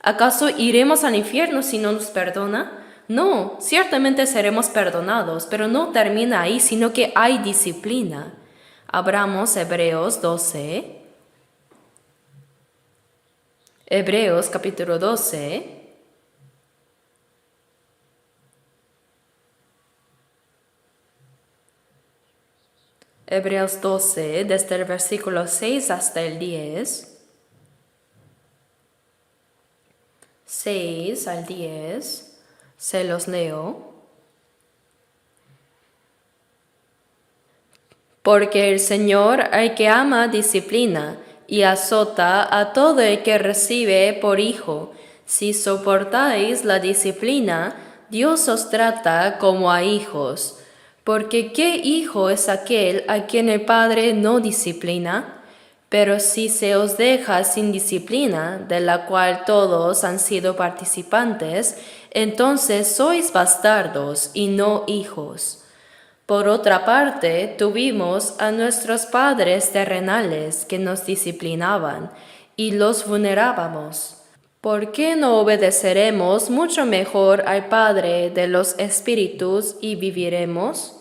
¿Acaso iremos al infierno si no nos perdona? No, ciertamente seremos perdonados, pero no termina ahí, sino que hay disciplina. Abramos Hebreos 12. Hebreos capítulo 12. Hebreos 12, desde el versículo 6 hasta el 10. 6 al 10, se los leo. Porque el Señor al que ama disciplina y azota a todo el que recibe por hijo. Si soportáis la disciplina, Dios os trata como a hijos. Porque ¿qué hijo es aquel a quien el Padre no disciplina? Pero si se os deja sin disciplina, de la cual todos han sido participantes, entonces sois bastardos y no hijos. Por otra parte, tuvimos a nuestros padres terrenales que nos disciplinaban y los vulnerábamos. ¿Por qué no obedeceremos mucho mejor al Padre de los Espíritus y viviremos?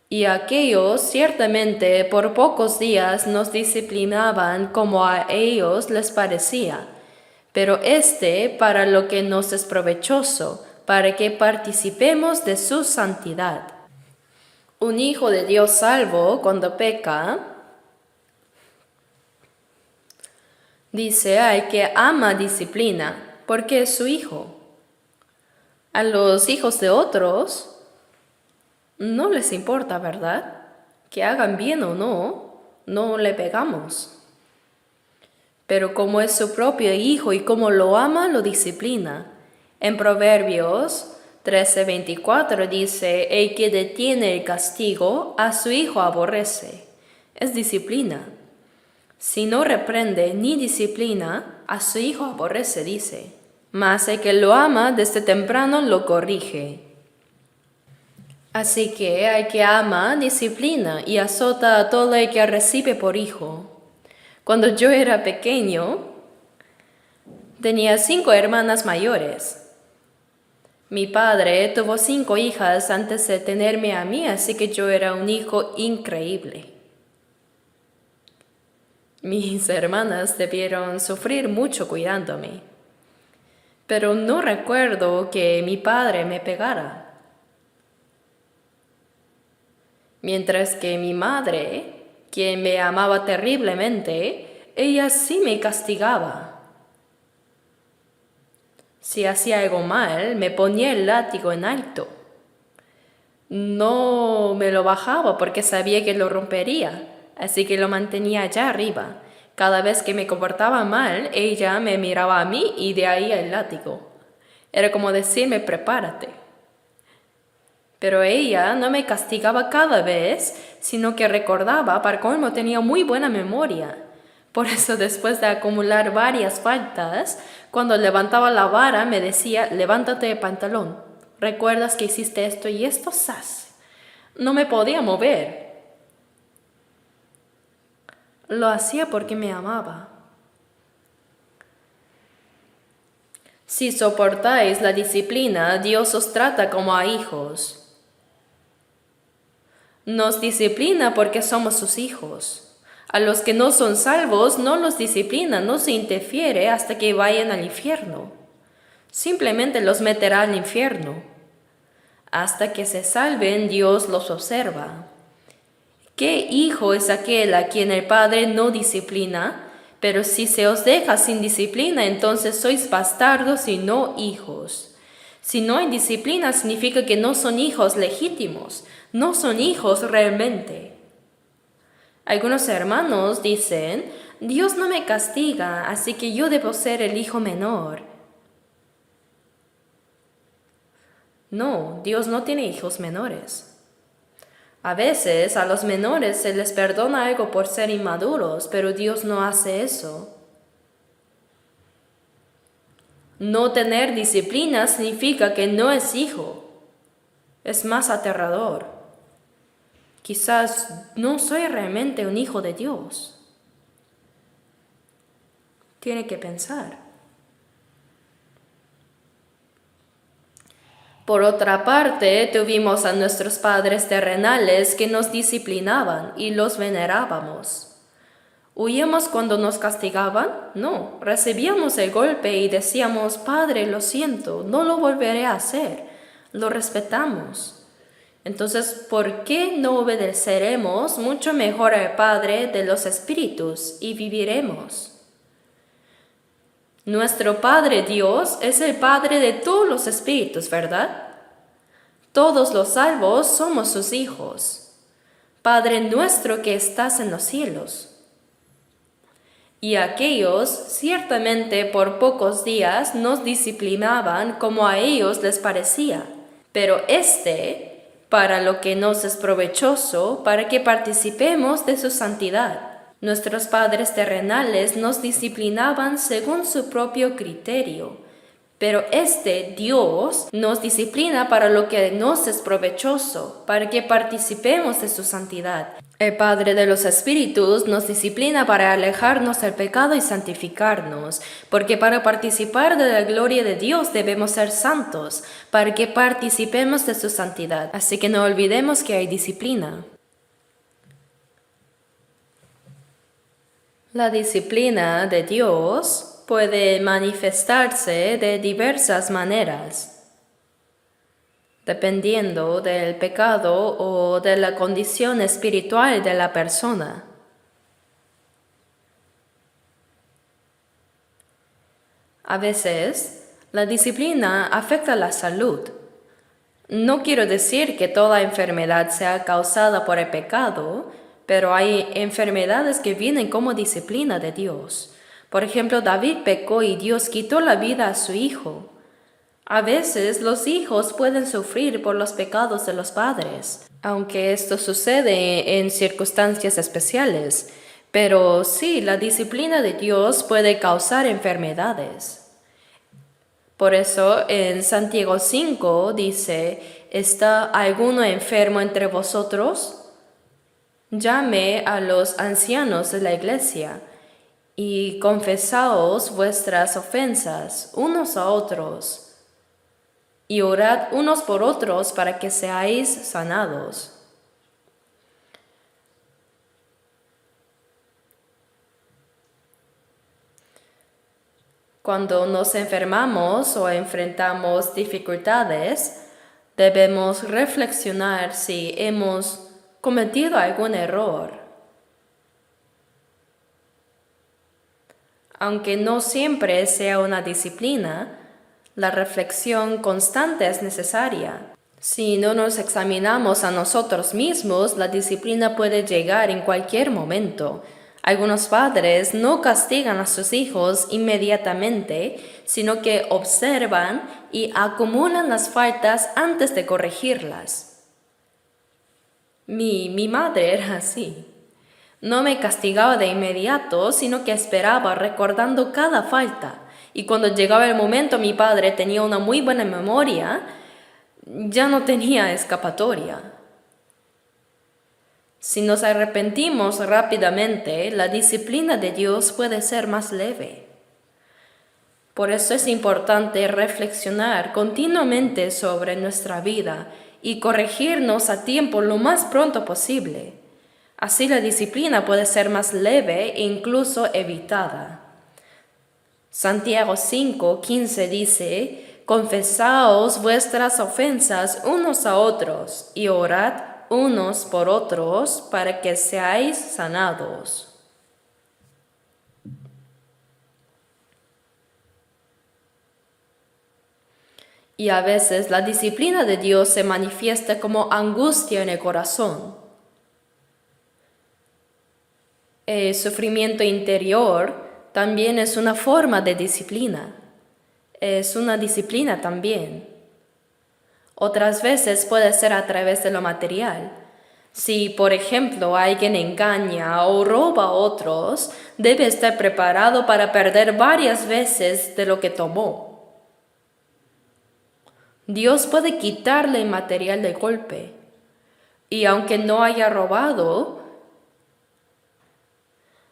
Y aquellos ciertamente por pocos días nos disciplinaban como a ellos les parecía, pero para lo que nos es provechoso, para que participemos de su santidad. Un hijo de Dios salvo cuando peca, dice al que ama disciplina, porque es su hijo. A los hijos de otros no les importa, ¿verdad? Que hagan bien o no, no le pegamos. Pero como es su propio hijo y como lo ama, lo disciplina. En Proverbios 13:24 dice, el que detiene el castigo, a su hijo aborrece. Es disciplina. Si no reprende ni disciplina, a su hijo aborrece, dice. Mas el que lo ama desde temprano lo corrige. Así que al que ama, disciplina y azota a todo el que recibe por hijo. Cuando yo era pequeño, tenía 5 hermanas mayores. Mi padre tuvo 5 hijas antes de tenerme a mí, así que yo era un hijo increíble. Mis hermanas debieron sufrir mucho cuidándome, pero no recuerdo que mi padre me pegara. Mientras que mi madre, quien me amaba terriblemente, ella sí me castigaba. Si hacía algo mal, me ponía el látigo en alto. No me lo bajaba porque sabía que lo rompería, así que lo mantenía allá arriba. Cada vez que me comportaba mal, ella me miraba a mí y de ahí el látigo. Era como decirme, prepárate. Pero ella no me castigaba cada vez, sino que recordaba, para colmo tenía muy buena memoria. Por eso después de acumular varias faltas, cuando levantaba la vara me decía, levántate de pantalón, ¿recuerdas que hiciste esto y esto? ¡Sas! No me podía mover. Lo hacía porque me amaba. Si soportáis la disciplina, Dios os trata como a hijos. Nos disciplina porque somos sus hijos. A los que no son salvos no los disciplina, no se interfiere hasta que vayan al infierno. Simplemente los meterá al infierno. Hasta que se salven, Dios los observa. ¿Qué hijo es aquel a quien el Padre no disciplina? Pero si se os deja sin disciplina, entonces sois bastardos y no hijos. Si no hay disciplina, significa que no son hijos legítimos, no son hijos realmente. Algunos hermanos dicen, Dios no me castiga, así que yo debo ser el hijo menor. No, Dios no tiene hijos menores. A veces a los menores se les perdona algo por ser inmaduros, pero Dios no hace eso. No tener disciplina significa que no es hijo. Es más aterrador. Quizás no soy realmente un hijo de Dios. Tiene que pensar. Por otra parte, tuvimos a nuestros padres terrenales que nos disciplinaban y los venerábamos. ¿Huíamos cuando nos castigaban? No, recibíamos el golpe y decíamos, Padre, lo siento, no lo volveré a hacer. Lo respetamos. Entonces, ¿por qué no obedeceremos mucho mejor al Padre de los Espíritus y viviremos? Nuestro Padre Dios es el Padre de todos los espíritus, ¿verdad? Todos los salvos somos sus hijos. Padre nuestro que estás en los cielos. Y aquellos ciertamente por pocos días nos disciplinaban como a ellos les parecía, pero para lo que nos es provechoso, para que participemos de su santidad. Nuestros padres terrenales nos disciplinaban según su propio criterio, pero Dios, nos disciplina para lo que nos es provechoso, para que participemos de su santidad. El Padre de los Espíritus nos disciplina para alejarnos del pecado y santificarnos, porque para participar de la gloria de Dios debemos ser santos, para que participemos de su santidad. Así que no olvidemos que hay disciplina. La disciplina de Dios puede manifestarse de diversas maneras, dependiendo del pecado o de la condición espiritual de la persona. A veces, la disciplina afecta la salud. No quiero decir que toda enfermedad sea causada por el pecado, pero hay enfermedades que vienen como disciplina de Dios. Por ejemplo, David pecó y Dios quitó la vida a su hijo. A veces los hijos pueden sufrir por los pecados de los padres, aunque esto sucede en circunstancias especiales. Pero sí, la disciplina de Dios puede causar enfermedades. Por eso en Santiago 5 dice, ¿está alguno enfermo entre vosotros? Llame a los ancianos de la iglesia y confesaos vuestras ofensas unos a otros y orad unos por otros para que seáis sanados. Cuando nos enfermamos o enfrentamos dificultades, debemos reflexionar si hemos cometido algún error. Aunque no siempre sea una disciplina, la reflexión constante es necesaria. Si no nos examinamos a nosotros mismos, la disciplina puede llegar en cualquier momento. Algunos padres no castigan a sus hijos inmediatamente, sino que observan y acumulan las faltas antes de corregirlas. Mi madre era así. No me castigaba de inmediato, sino que esperaba recordando cada falta. Y cuando llegaba el momento, mi padre tenía una muy buena memoria, ya no tenía escapatoria. Si nos arrepentimos rápidamente, la disciplina de Dios puede ser más leve. Por eso es importante reflexionar continuamente sobre nuestra vida y corregirnos a tiempo lo más pronto posible. Así la disciplina puede ser más leve e incluso evitada. Santiago 5:15 dice: Confesaos vuestras ofensas unos a otros y orad unos por otros para que seáis sanados. Y a veces la disciplina de Dios se manifiesta como angustia en el corazón. El sufrimiento interior también es una forma de disciplina. Es una disciplina también. Otras veces puede ser a través de lo material. Si, por ejemplo, alguien engaña o roba a otros, debe estar preparado para perder varias veces de lo que tomó. Dios puede quitarle el material de golpe. Y aunque no haya robado,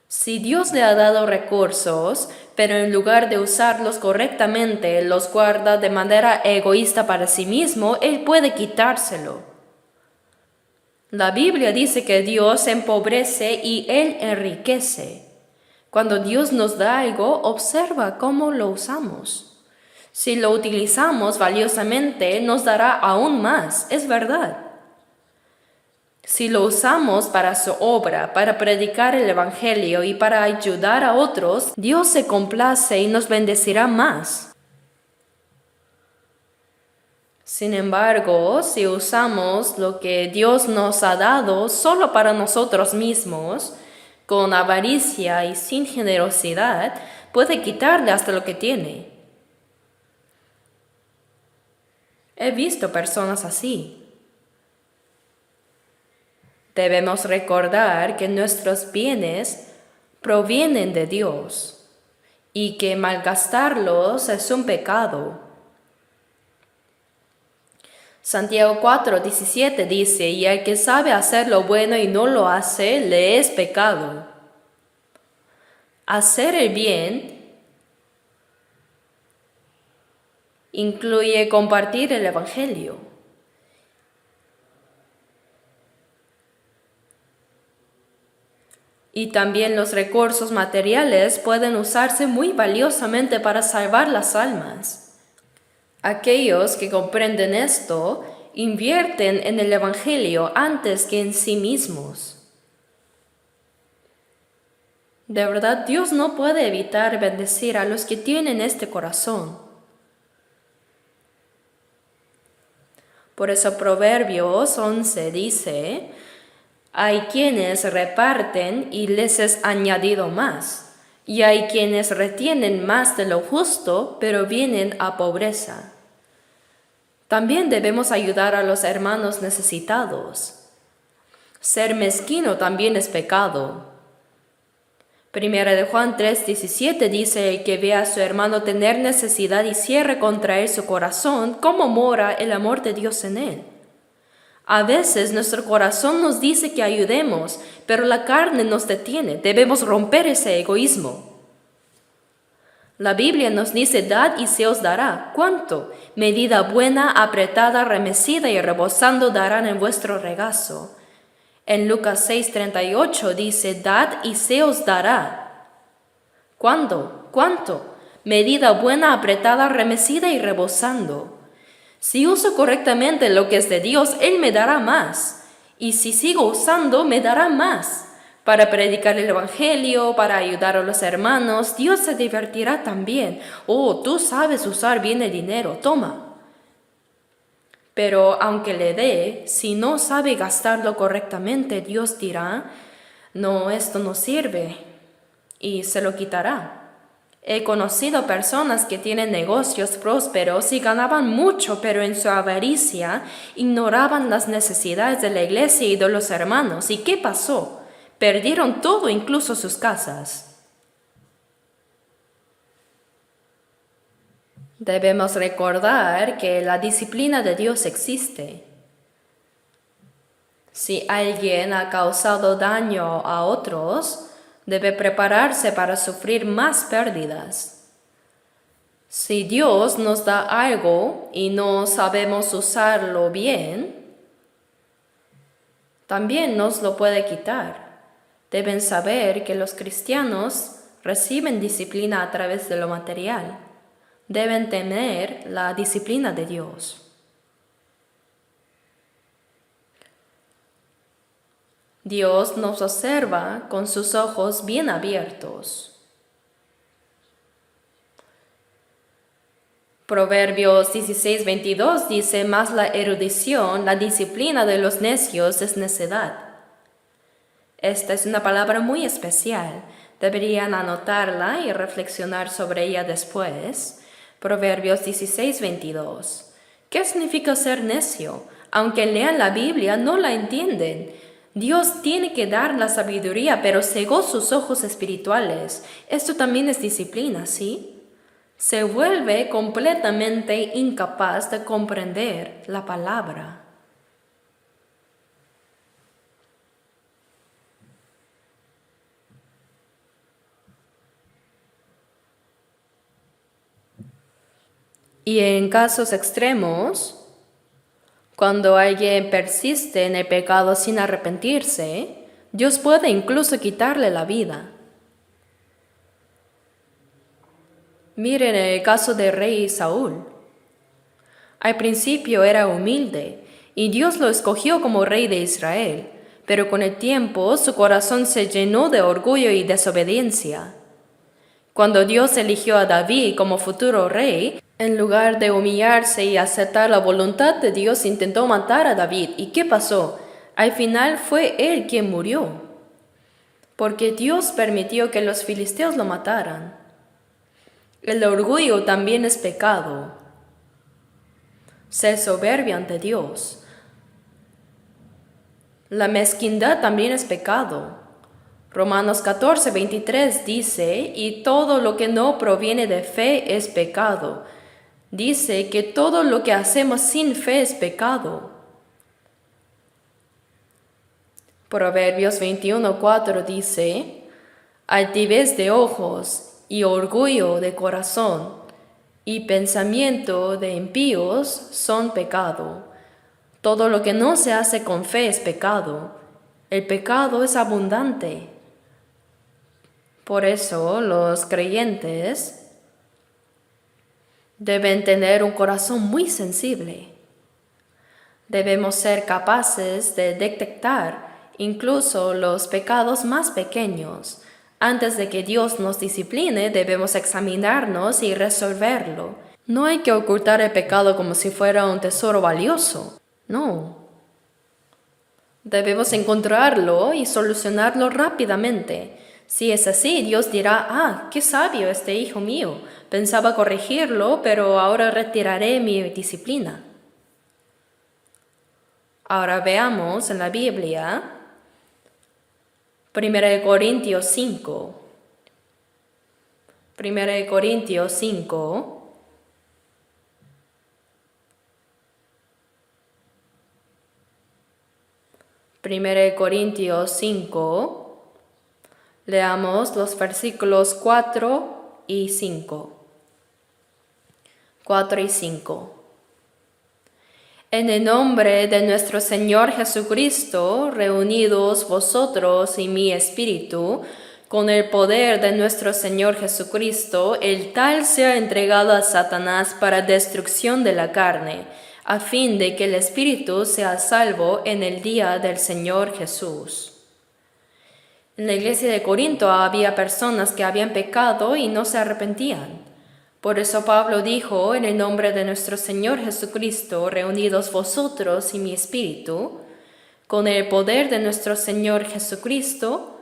si Dios le ha dado recursos, pero en lugar de usarlos correctamente los guarda de manera egoísta para sí mismo, Él puede quitárselo. La Biblia dice que Dios empobrece y Él enriquece. Cuando Dios nos da algo, observa cómo lo usamos. Si lo utilizamos valiosamente, nos dará aún más, es verdad. Si lo usamos para su obra, para predicar el Evangelio y para ayudar a otros, Dios se complace y nos bendecirá más. Sin embargo, si usamos lo que Dios nos ha dado solo para nosotros mismos, con avaricia y sin generosidad, puede quitarle hasta lo que tiene. He visto personas así. Debemos recordar que nuestros bienes provienen de Dios y que malgastarlos es un pecado. Santiago 4:17 dice: y el que sabe hacer lo bueno y no lo hace, le es pecado. Hacer el bien incluye compartir el Evangelio. Y también los recursos materiales pueden usarse muy valiosamente para salvar las almas. Aquellos que comprenden esto invierten en el Evangelio antes que en sí mismos. De verdad, Dios no puede evitar bendecir a los que tienen este corazón. Por eso Proverbios 11 dice: hay quienes reparten y les es añadido más, y hay quienes retienen más de lo justo, pero vienen a pobreza. También debemos ayudar a los hermanos necesitados. Ser mezquino también es pecado. Primera de Juan 3:17 dice: el que ve a su hermano tener necesidad y cierre contra él su corazón, ¿cómo mora el amor de Dios en él? A veces nuestro corazón nos dice que ayudemos, pero la carne nos detiene. Debemos romper ese egoísmo. La Biblia nos dice: dad y se os dará. ¿Cuánto? Medida buena, apretada, remecida y rebosando darán en vuestro regazo. En Lucas 6:38 dice: dad y se os dará. ¿Cuándo? ¿Cuánto? Medida buena, apretada, remecida y rebosando. Si uso correctamente lo que es de Dios, Él me dará más. Y si sigo usando, me dará más. Para predicar el Evangelio, para ayudar a los hermanos, Dios se divertirá también. Oh, tú sabes usar bien el dinero, toma. Pero aunque le dé, si no sabe gastarlo correctamente, Dios dirá: no, esto no sirve, y se lo quitará. He conocido personas que tienen negocios prósperos y ganaban mucho, pero en su avaricia ignoraban las necesidades de la iglesia y de los hermanos. ¿Y qué pasó? Perdieron todo, incluso sus casas. Debemos recordar que la disciplina de Dios existe. Si alguien ha causado daño a otros, debe prepararse para sufrir más pérdidas. Si Dios nos da algo y no sabemos usarlo bien, también nos lo puede quitar. Deben saber que los cristianos reciben disciplina a través de lo material. Deben tener la disciplina de Dios. Dios nos observa con sus ojos bien abiertos. Proverbios 16:22 dice: «Mas la erudición, la disciplina de los necios es necedad». Esta es una palabra muy especial. Deberían anotarla y reflexionar sobre ella después. Proverbios 16:22. ¿Qué significa ser necio? Aunque lean la Biblia, no la entienden. Dios tiene que dar la sabiduría, pero cegó sus ojos espirituales. Esto también es disciplina, ¿sí? Se vuelve completamente incapaz de comprender la palabra. Y en casos extremos, cuando alguien persiste en el pecado sin arrepentirse, Dios puede incluso quitarle la vida. Miren el caso del rey Saúl. Al principio era humilde y Dios lo escogió como rey de Israel, pero con el tiempo su corazón se llenó de orgullo y desobediencia. Cuando Dios eligió a David como futuro rey, en lugar de humillarse y aceptar la voluntad de Dios, intentó matar a David. ¿Y qué pasó? Al final fue él quien murió, porque Dios permitió que los filisteos lo mataran. El orgullo también es pecado. Ser soberbio ante Dios. La mezquindad también es pecado. Romanos 14:23 dice: «Y todo lo que no proviene de fe es pecado». Dice que todo lo que hacemos sin fe es pecado. Proverbios 21:4 dice: «Altivez de ojos y orgullo de corazón y pensamiento de impíos son pecado». Todo lo que no se hace con fe es pecado. El pecado es abundante. Por eso los creyentes deben tener un corazón muy sensible. Debemos ser capaces de detectar incluso los pecados más pequeños. Antes de que Dios nos discipline, debemos examinarnos y resolverlo. No hay que ocultar el pecado como si fuera un tesoro valioso. No. Debemos encontrarlo y solucionarlo rápidamente. Si es así, Dios dirá: «Ah, qué sabio este hijo mío. Pensaba corregirlo, pero ahora retiraré mi disciplina». Ahora veamos en la Biblia 1 Corintios 5. 1 Corintios 5. Primera Corintios 5. Leamos los versículos 4 y 5. 4 y 5. En el nombre de nuestro Señor Jesucristo, reunidos vosotros y mi espíritu, con el poder de nuestro Señor Jesucristo, el tal sea entregado a Satanás para destrucción de la carne, a fin de que el espíritu sea salvo en el día del Señor Jesús. En la iglesia de Corinto había personas que habían pecado y no se arrepentían. Por eso Pablo dijo: en el nombre de nuestro Señor Jesucristo, reunidos vosotros y mi espíritu, con el poder de nuestro Señor Jesucristo,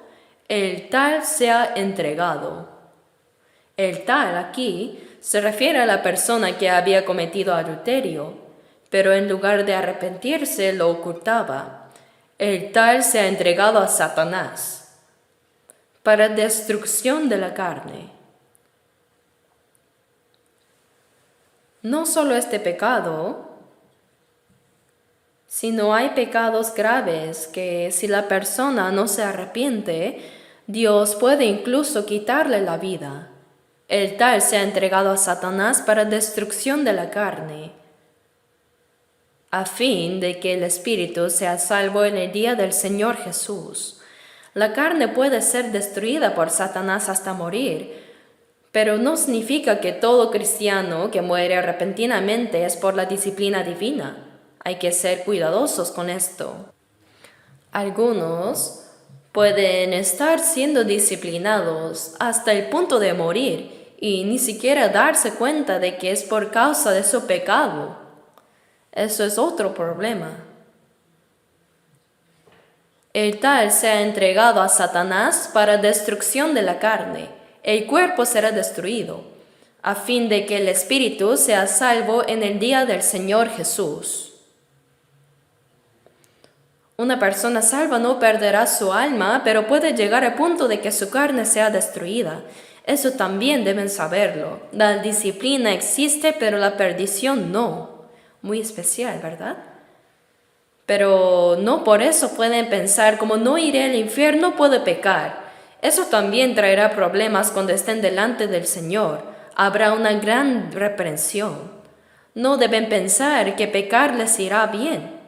el tal sea entregado. El tal aquí se refiere a la persona que había cometido adulterio, pero en lugar de arrepentirse lo ocultaba. El tal se ha entregado a Satanás para destrucción de la carne. No solo este pecado, sino hay pecados graves que si la persona no se arrepiente, Dios puede incluso quitarle la vida. El tal se ha entregado a Satanás para destrucción de la carne, a fin de que el espíritu sea salvo en el día del Señor Jesús. La carne puede ser destruida por Satanás hasta morir, pero no significa que todo cristiano que muere repentinamente es por la disciplina divina. Hay que ser cuidadosos con esto. Algunos pueden estar siendo disciplinados hasta el punto de morir y ni siquiera darse cuenta de que es por causa de su pecado. Eso es otro problema. El tal se ha entregado a Satanás para destrucción de la carne. El cuerpo será destruido, a fin de que el espíritu sea salvo en el día del Señor Jesús. Una persona salva no perderá su alma, pero puede llegar al punto de que su carne sea destruida. Eso también deben saberlo. La disciplina existe, pero la perdición no. Muy especial, ¿verdad? Pero no por eso pueden pensar, como no iré al infierno, puedo pecar. Eso también traerá problemas cuando estén delante del Señor. Habrá una gran reprensión. No deben pensar que pecar les irá bien.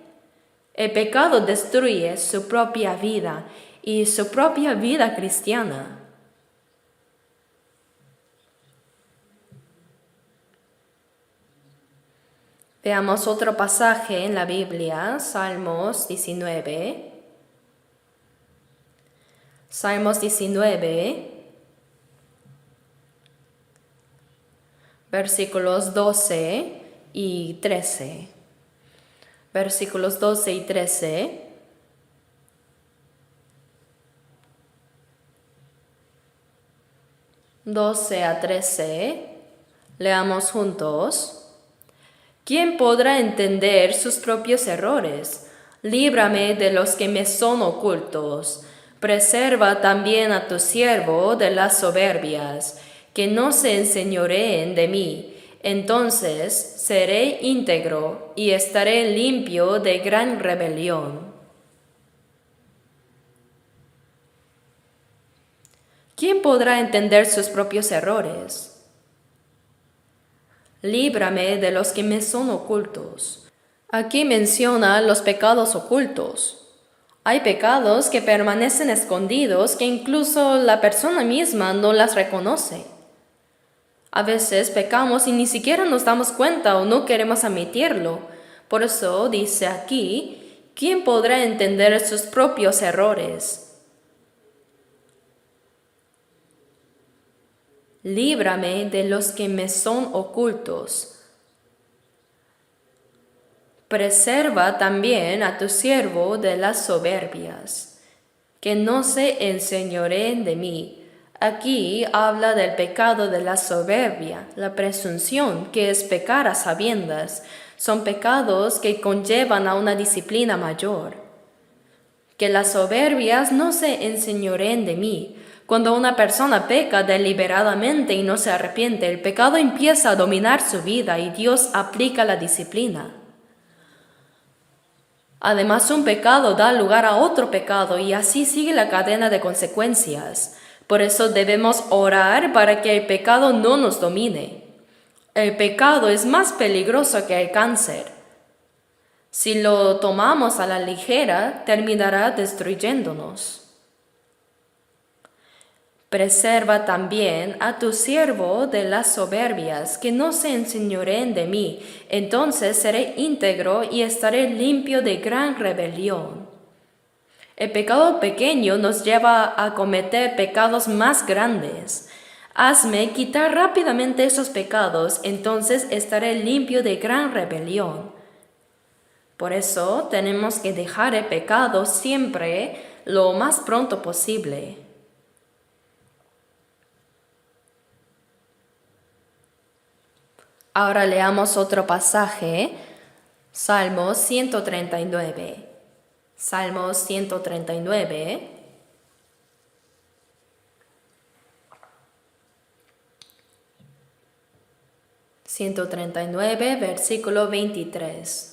El pecado destruye su propia vida y su propia vida cristiana. Veamos otro pasaje en la Biblia, Salmos 19. Salmos 19, versículos 12 y 13. Versículos 12 y 13. (12 a 13). Leamos juntos. ¿Quién podrá entender sus propios errores? Líbrame de los que me son ocultos. Preserva también a tu siervo de las soberbias, que no se enseñoreen de mí. Entonces seré íntegro y estaré limpio de gran rebelión. ¿Quién podrá entender sus propios errores? Líbrame de los que me son ocultos. Aquí menciona los pecados ocultos. Hay pecados que permanecen escondidos que incluso la persona misma no las reconoce. A veces pecamos y ni siquiera nos damos cuenta o no queremos admitirlo. Por eso dice aquí, ¿quién podrá entender sus propios errores? Líbrame de los que me son ocultos. Preserva también a tu siervo de las soberbias, que no se enseñoreen de mí. Aquí habla del pecado de la soberbia, la presunción, que es pecar a sabiendas. Son pecados que conllevan a una disciplina mayor. Que las soberbias no se enseñoreen de mí. Cuando una persona peca deliberadamente y no se arrepiente, el pecado empieza a dominar su vida y Dios aplica la disciplina. Además, un pecado da lugar a otro pecado y así sigue la cadena de consecuencias. Por eso debemos orar para que el pecado no nos domine. El pecado es más peligroso que el cáncer. Si lo tomamos a la ligera, terminará destruyéndonos. Preserva también a tu siervo de las soberbias, que no se enseñoreen de mí. Entonces seré íntegro y estaré limpio de gran rebelión. El pecado pequeño nos lleva a cometer pecados más grandes. Hazme quitar rápidamente esos pecados, entonces estaré limpio de gran rebelión. Por eso tenemos que dejar el pecado siempre lo más pronto posible. Ahora leamos otro pasaje, Salmos 139. Salmos 139. Versículo 23.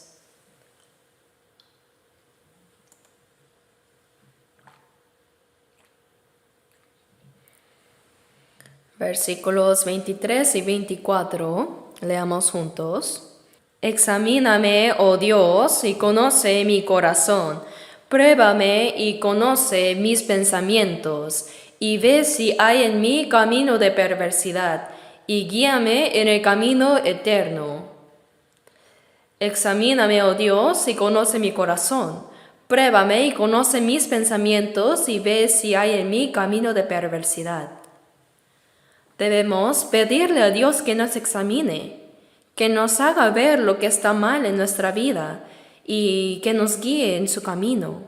Versículos 23 y 24, leamos juntos. Examíname, oh Dios, y conoce mi corazón. Pruébame y conoce mis pensamientos, y ve si hay en mí camino de perversidad, y guíame en el camino eterno. Examíname, oh Dios, y conoce mi corazón. Pruébame y conoce mis pensamientos, y ve si hay en mí camino de perversidad. Debemos pedirle a Dios que nos examine, que nos haga ver lo que está mal en nuestra vida y que nos guíe en su camino.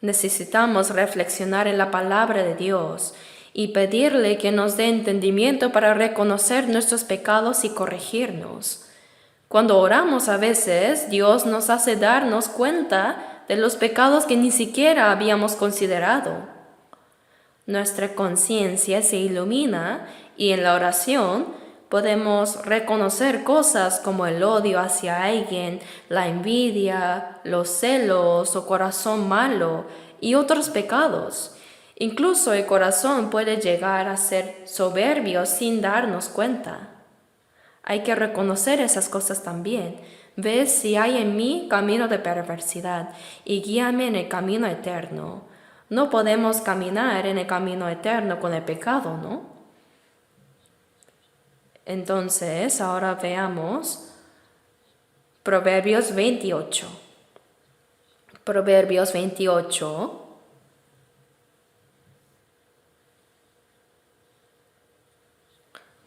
Necesitamos reflexionar en la palabra de Dios y pedirle que nos dé entendimiento para reconocer nuestros pecados y corregirnos. Cuando oramos a veces, Dios nos hace darnos cuenta de los pecados que ni siquiera habíamos considerado. Nuestra conciencia se ilumina y en la oración podemos reconocer cosas como el odio hacia alguien, la envidia, los celos o corazón malo y otros pecados. Incluso el corazón puede llegar a ser soberbio sin darnos cuenta. Hay que reconocer esas cosas también. Ve si hay en mí camino de perversidad y guíame en el camino eterno. No podemos caminar en el camino eterno con el pecado, ¿no? Entonces, ahora veamos Proverbios 28. Proverbios 28.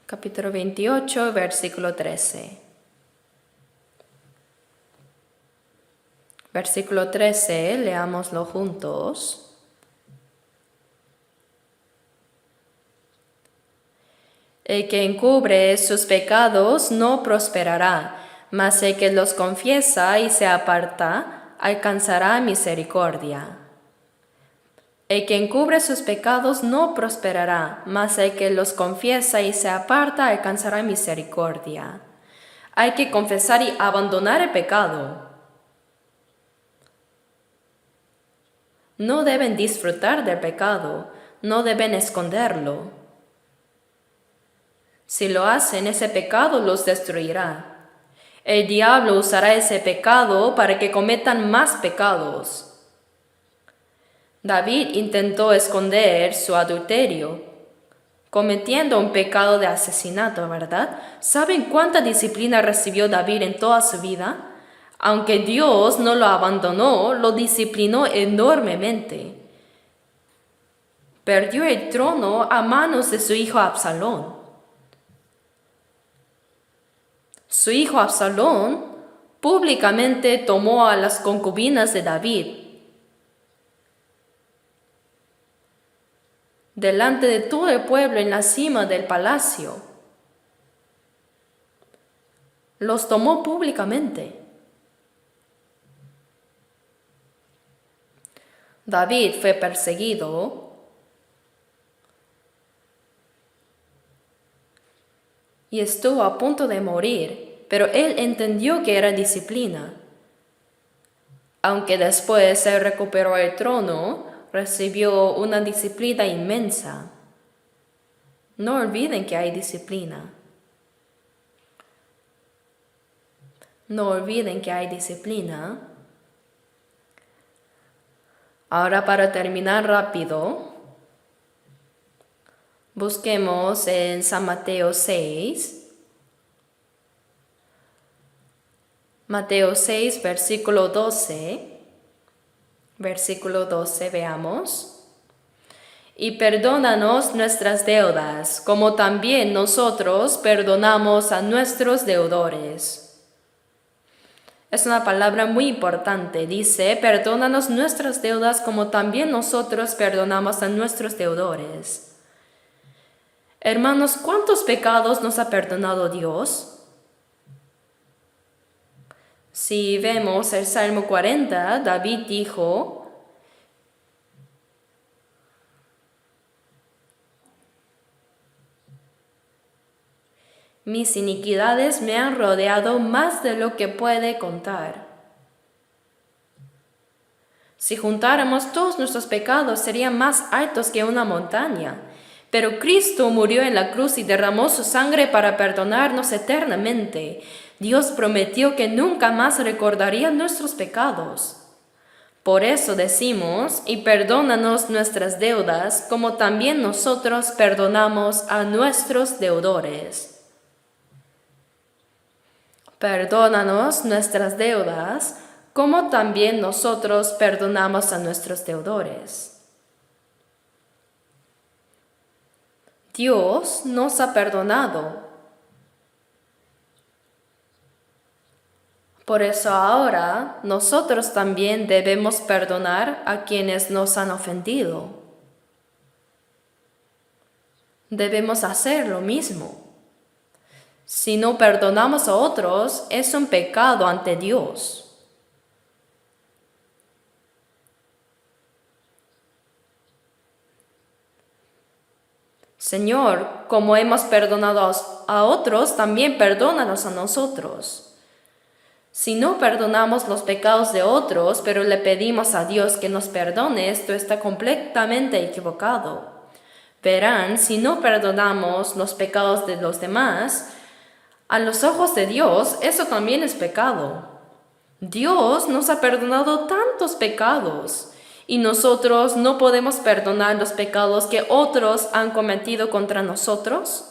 Capítulo 28, versículo 13. Versículo 13, leámoslo juntos. El que encubre sus pecados no prosperará, mas el que los confiesa y se aparta alcanzará misericordia. El que encubre sus pecados no prosperará, mas el que los confiesa y se aparta alcanzará misericordia. Hay que confesar y abandonar el pecado. No deben disfrutar del pecado, no deben esconderlo. Si lo hacen, ese pecado los destruirá. El diablo usará ese pecado para que cometan más pecados. David intentó esconder su adulterio, cometiendo un pecado de asesinato, ¿verdad? ¿Saben cuánta disciplina recibió David en toda su vida? Aunque Dios no lo abandonó, lo disciplinó enormemente. Perdió el trono a manos de su hijo Absalón. Su hijo Absalón públicamente tomó a las concubinas de David delante de todo el pueblo en la cima del palacio. Los tomó públicamente. David fue perseguido y estuvo a punto de morir, pero él entendió que era disciplina. Aunque después él recuperó el trono, recibió una disciplina inmensa. No olviden que hay disciplina. No olviden que hay disciplina. Ahora, para terminar rápido, busquemos en San Mateo 6. Mateo 6, versículo 12. Versículo 12, veamos. Y perdónanos nuestras deudas, como también nosotros perdonamos a nuestros deudores. Es una palabra muy importante. Dice, perdónanos nuestras deudas como también nosotros perdonamos a nuestros deudores. Hermanos, ¿cuántos pecados nos ha perdonado Dios? Si vemos el Salmo 40, David dijo: mis iniquidades me han rodeado más de lo que puede contar. Si juntáramos todos nuestros pecados, serían más altos que una montaña. Pero Cristo murió en la cruz y derramó su sangre para perdonarnos eternamente. Dios prometió que nunca más recordaría nuestros pecados. Por eso decimos: y perdónanos nuestras deudas, como también nosotros perdonamos a nuestros deudores. Perdónanos nuestras deudas, como también nosotros perdonamos a nuestros deudores. Dios nos ha perdonado. Por eso ahora nosotros también debemos perdonar a quienes nos han ofendido. Debemos hacer lo mismo. Si no perdonamos a otros, es un pecado ante Dios. Señor, como hemos perdonado a otros, también perdónanos a nosotros. Si no perdonamos los pecados de otros, pero le pedimos a Dios que nos perdone, esto está completamente equivocado. Verán, si no perdonamos los pecados de los demás, a los ojos de Dios, eso también es pecado. Dios nos ha perdonado tantos pecados y nosotros no podemos perdonar los pecados que otros han cometido contra nosotros.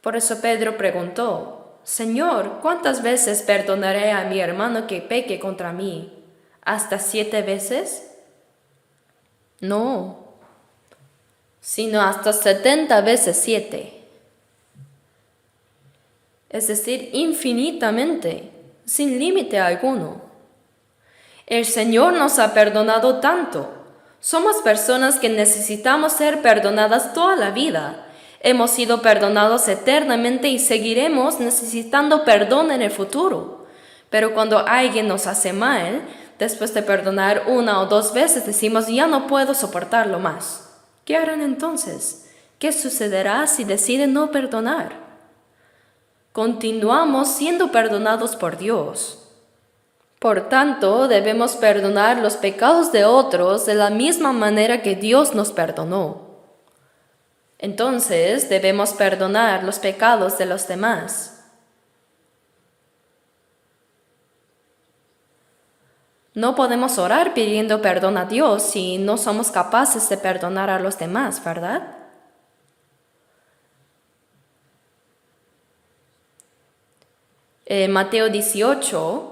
Por eso Pedro preguntó: Señor, ¿cuántas veces perdonaré a mi hermano que peque contra mí? ¿Hasta 7 veces? No, sino hasta 70 veces 7. Es decir, infinitamente, sin límite alguno. El Señor nos ha perdonado tanto. Somos personas que necesitamos ser perdonadas toda la vida. Hemos sido perdonados eternamente y seguiremos necesitando perdón en el futuro. Pero cuando alguien nos hace mal, después de perdonar 1 o 2 veces, decimos: ya no puedo soportarlo más. ¿Qué harán entonces? ¿Qué sucederá si deciden no perdonar? Continuamos siendo perdonados por Dios. Por tanto, debemos perdonar los pecados de otros de la misma manera que Dios nos perdonó. Entonces, debemos perdonar los pecados de los demás. No podemos orar pidiendo perdón a Dios si no somos capaces de perdonar a los demás, ¿verdad? En Mateo 18,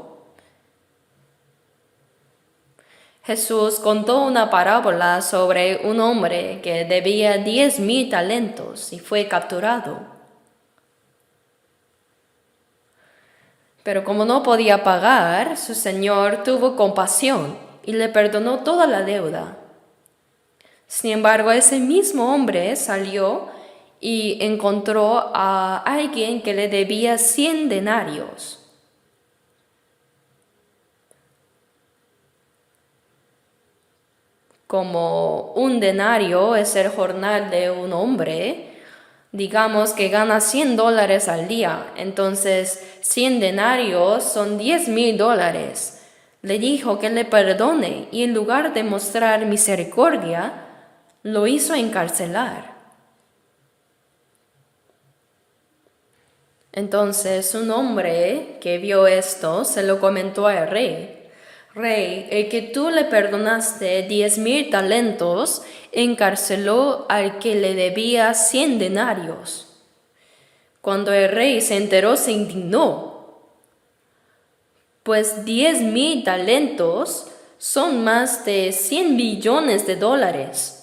Jesús contó una parábola sobre un hombre que debía 10,000 talentos y fue capturado. Pero como no podía pagar, su señor tuvo compasión y le perdonó toda la deuda. Sin embargo, ese mismo hombre salió y encontró a alguien que le debía 100 denarios. Como un denario es el jornal de un hombre, digamos que gana $100 al día, entonces 100 denarios son $10,000. Le dijo que le perdone y en lugar de mostrar misericordia, lo hizo encarcelar. Entonces un hombre que vio esto se lo comentó al rey. Rey, el que tú le perdonaste 10,000 talentos, encarceló al que le debía 100 denarios. Cuando el rey se enteró, se indignó, pues 10,000 talentos son más de 100 billones de dólares.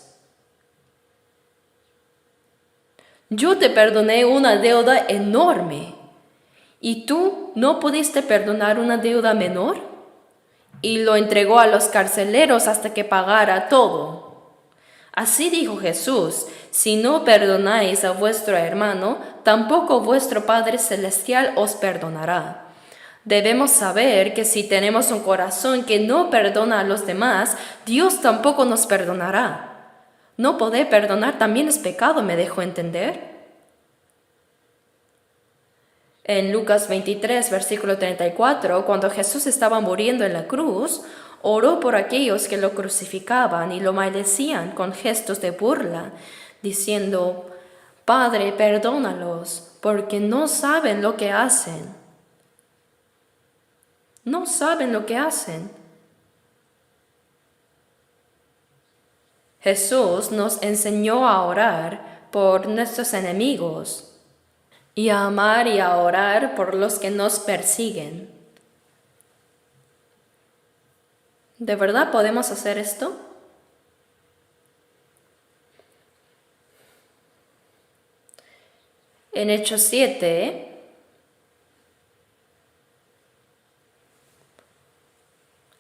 Yo te perdoné una deuda enorme, ¿y tú no pudiste perdonar una deuda menor? Y lo entregó a los carceleros hasta que pagara todo. Así dijo Jesús, si no perdonáis a vuestro hermano, tampoco vuestro Padre Celestial os perdonará. Debemos saber que si tenemos un corazón que no perdona a los demás, Dios tampoco nos perdonará. No poder perdonar también es pecado, ¿me dejo entender? En Lucas 23, versículo 34, cuando Jesús estaba muriendo en la cruz, oró por aquellos que lo crucificaban y lo maldecían con gestos de burla, diciendo, Padre, perdónalos, porque no saben lo que hacen. No saben lo que hacen. Jesús nos enseñó a orar por nuestros enemigos y a amar y a orar por los que nos persiguen. ¿De verdad podemos hacer esto? En Hechos 7,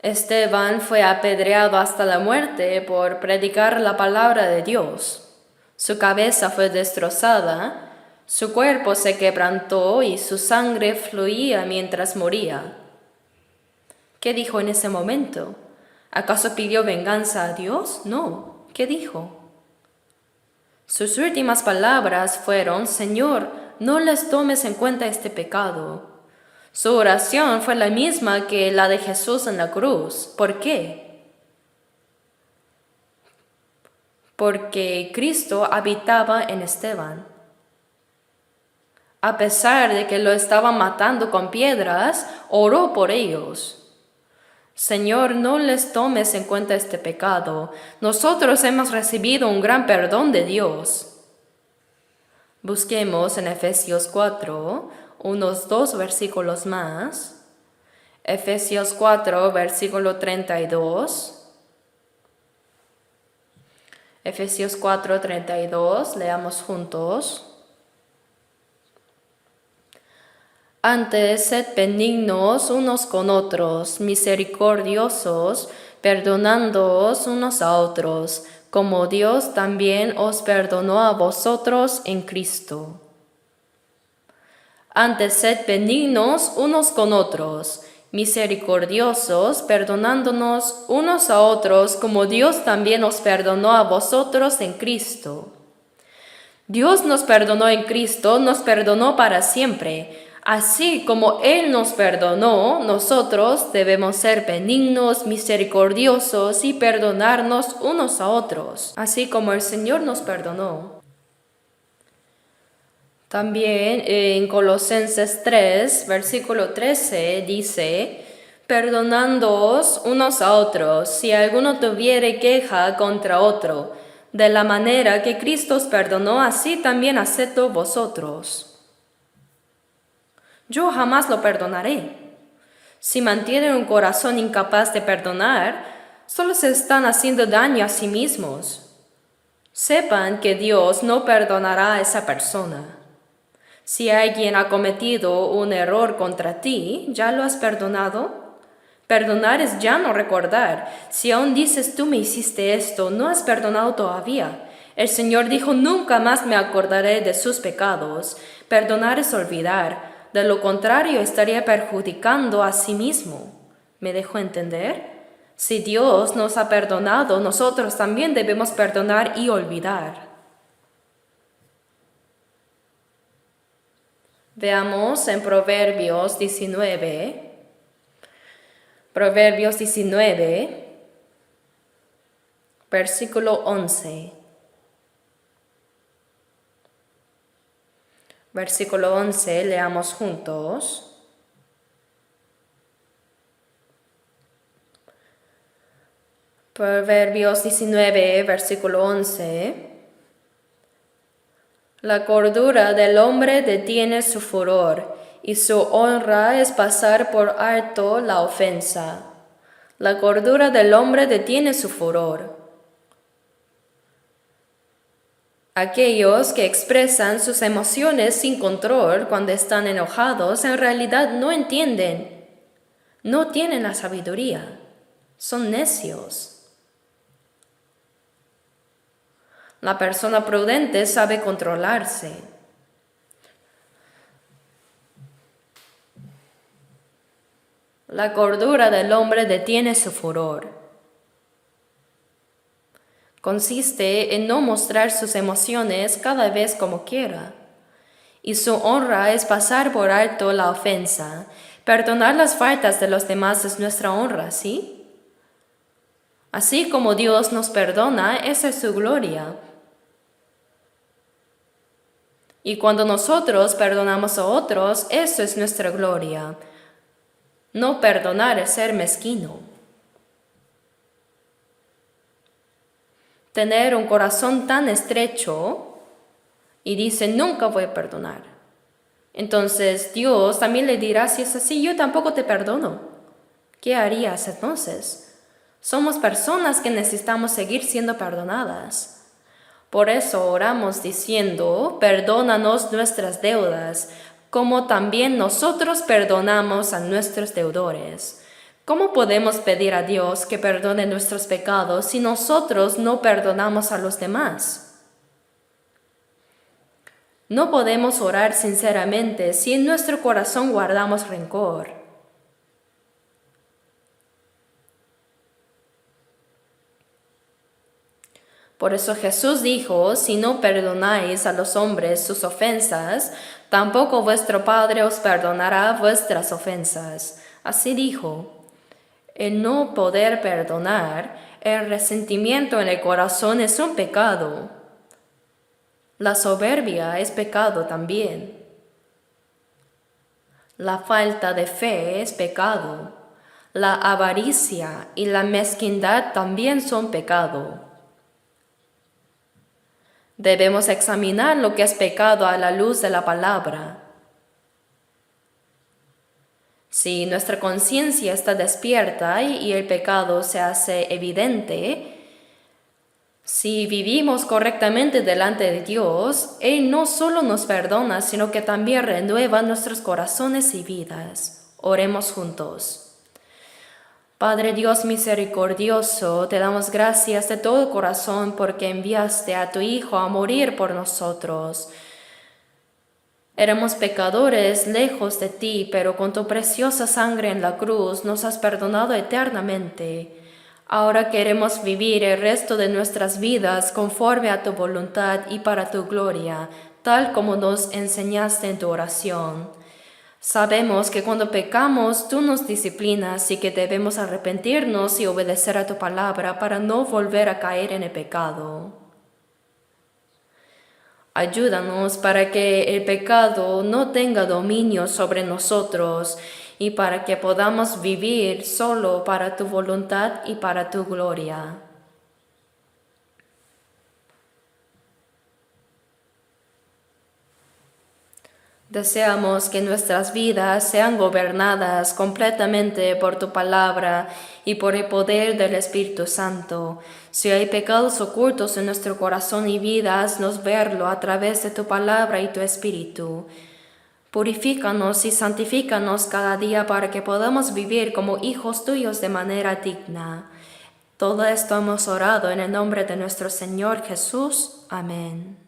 Esteban fue apedreado hasta la muerte por predicar la palabra de Dios. Su cabeza fue destrozada, su cuerpo se quebrantó y su sangre fluía mientras moría. ¿Qué dijo en ese momento? ¿Acaso pidió venganza a Dios? No. ¿Qué dijo? Sus últimas palabras fueron, Señor, no les tomes en cuenta este pecado. Su oración fue la misma que la de Jesús en la cruz. ¿Por qué? Porque Cristo habitaba en Esteban. A pesar de que lo estaban matando con piedras, oró por ellos. Señor, no les tomes en cuenta este pecado. Nosotros hemos recibido un gran perdón de Dios. Busquemos en Efesios 4, unos 2 versículos más. Efesios 4, versículo 32. Efesios 4, 32, leamos juntos. Antes, sed benignos unos con otros, misericordiosos, perdonándoos unos a otros, como Dios también os perdonó a vosotros en Cristo. Antes, sed benignos unos con otros, misericordiosos, perdonándonos unos a otros, como Dios también os perdonó a vosotros en Cristo. Dios nos perdonó en Cristo, nos perdonó para siempre. Así como Él nos perdonó, nosotros debemos ser benignos, misericordiosos y perdonarnos unos a otros, así como el Señor nos perdonó. También en Colosenses 3, versículo 13 dice, perdonándoos unos a otros, si alguno tuviere queja contra otro, de la manera que Cristo os perdonó, así también hacedlo vosotros. Yo jamás lo perdonaré. Si mantienen un corazón incapaz de perdonar, solo se están haciendo daño a sí mismos. Sepan que Dios no perdonará a esa persona. Si alguien ha cometido un error contra ti, ¿ya lo has perdonado? Perdonar es ya no recordar. Si aún dices tú me hiciste esto, no has perdonado todavía. El Señor dijo, nunca más me acordaré de sus pecados. Perdonar es olvidar. De lo contrario, estaría perjudicando a sí mismo. ¿Me dejo entender? Si Dios nos ha perdonado, nosotros también debemos perdonar y olvidar. Veamos en Proverbios 19. Proverbios 19, versículo 11. Versículo 11, leamos juntos. Proverbios 19, versículo 11. La cordura del hombre detiene su furor, y su honra es pasar por alto la ofensa. La cordura del hombre detiene su furor. Aquellos que expresan sus emociones sin control cuando están enojados en realidad no entienden, no tienen la sabiduría, son necios. La persona prudente sabe controlarse. La cordura del hombre detiene su furor. Consiste en no mostrar sus emociones cada vez como quiera. Y su honra es pasar por alto la ofensa. Perdonar las faltas de los demás es nuestra honra, ¿sí? Así como Dios nos perdona, esa es su gloria. Y cuando nosotros perdonamos a otros, eso es nuestra gloria. No perdonar es ser mezquino. Tener un corazón tan estrecho y dice, nunca voy a perdonar. Entonces Dios también le dirá, si es así, yo tampoco te perdono. ¿Qué harías entonces? Somos personas que necesitamos seguir siendo perdonadas. Por eso oramos diciendo, perdónanos nuestras deudas, como también nosotros perdonamos a nuestros deudores. ¿Cómo podemos pedir a Dios que perdone nuestros pecados si nosotros no perdonamos a los demás? No podemos orar sinceramente si en nuestro corazón guardamos rencor. Por eso Jesús dijo, si no perdonáis a los hombres sus ofensas, tampoco vuestro Padre os perdonará vuestras ofensas. Así dijo. El no poder perdonar, el resentimiento en el corazón es un pecado. La soberbia es pecado también. La falta de fe es pecado. La avaricia y la mezquindad también son pecado. Debemos examinar lo que es pecado a la luz de la palabra. Si nuestra conciencia está despierta y el pecado se hace evidente, si vivimos correctamente delante de Dios, Él no solo nos perdona, sino que también renueva nuestros corazones y vidas. Oremos juntos. Padre Dios misericordioso, te damos gracias de todo corazón porque enviaste a tu Hijo a morir por nosotros. Éramos pecadores lejos de ti, pero con tu preciosa sangre en la cruz nos has perdonado eternamente. Ahora queremos vivir el resto de nuestras vidas conforme a tu voluntad y para tu gloria, tal como nos enseñaste en tu oración. Sabemos que cuando pecamos, tú nos disciplinas y que debemos arrepentirnos y obedecer a tu palabra para no volver a caer en el pecado. Ayúdanos para que el pecado no tenga dominio sobre nosotros y para que podamos vivir solo para tu voluntad y para tu gloria. Deseamos que nuestras vidas sean gobernadas completamente por tu palabra y por el poder del Espíritu Santo. Si hay pecados ocultos en nuestro corazón y vida, haznos verlo a través de tu palabra y tu Espíritu. Purifícanos y santifícanos cada día para que podamos vivir como hijos tuyos de manera digna. Todo esto hemos orado en el nombre de nuestro Señor Jesús. Amén.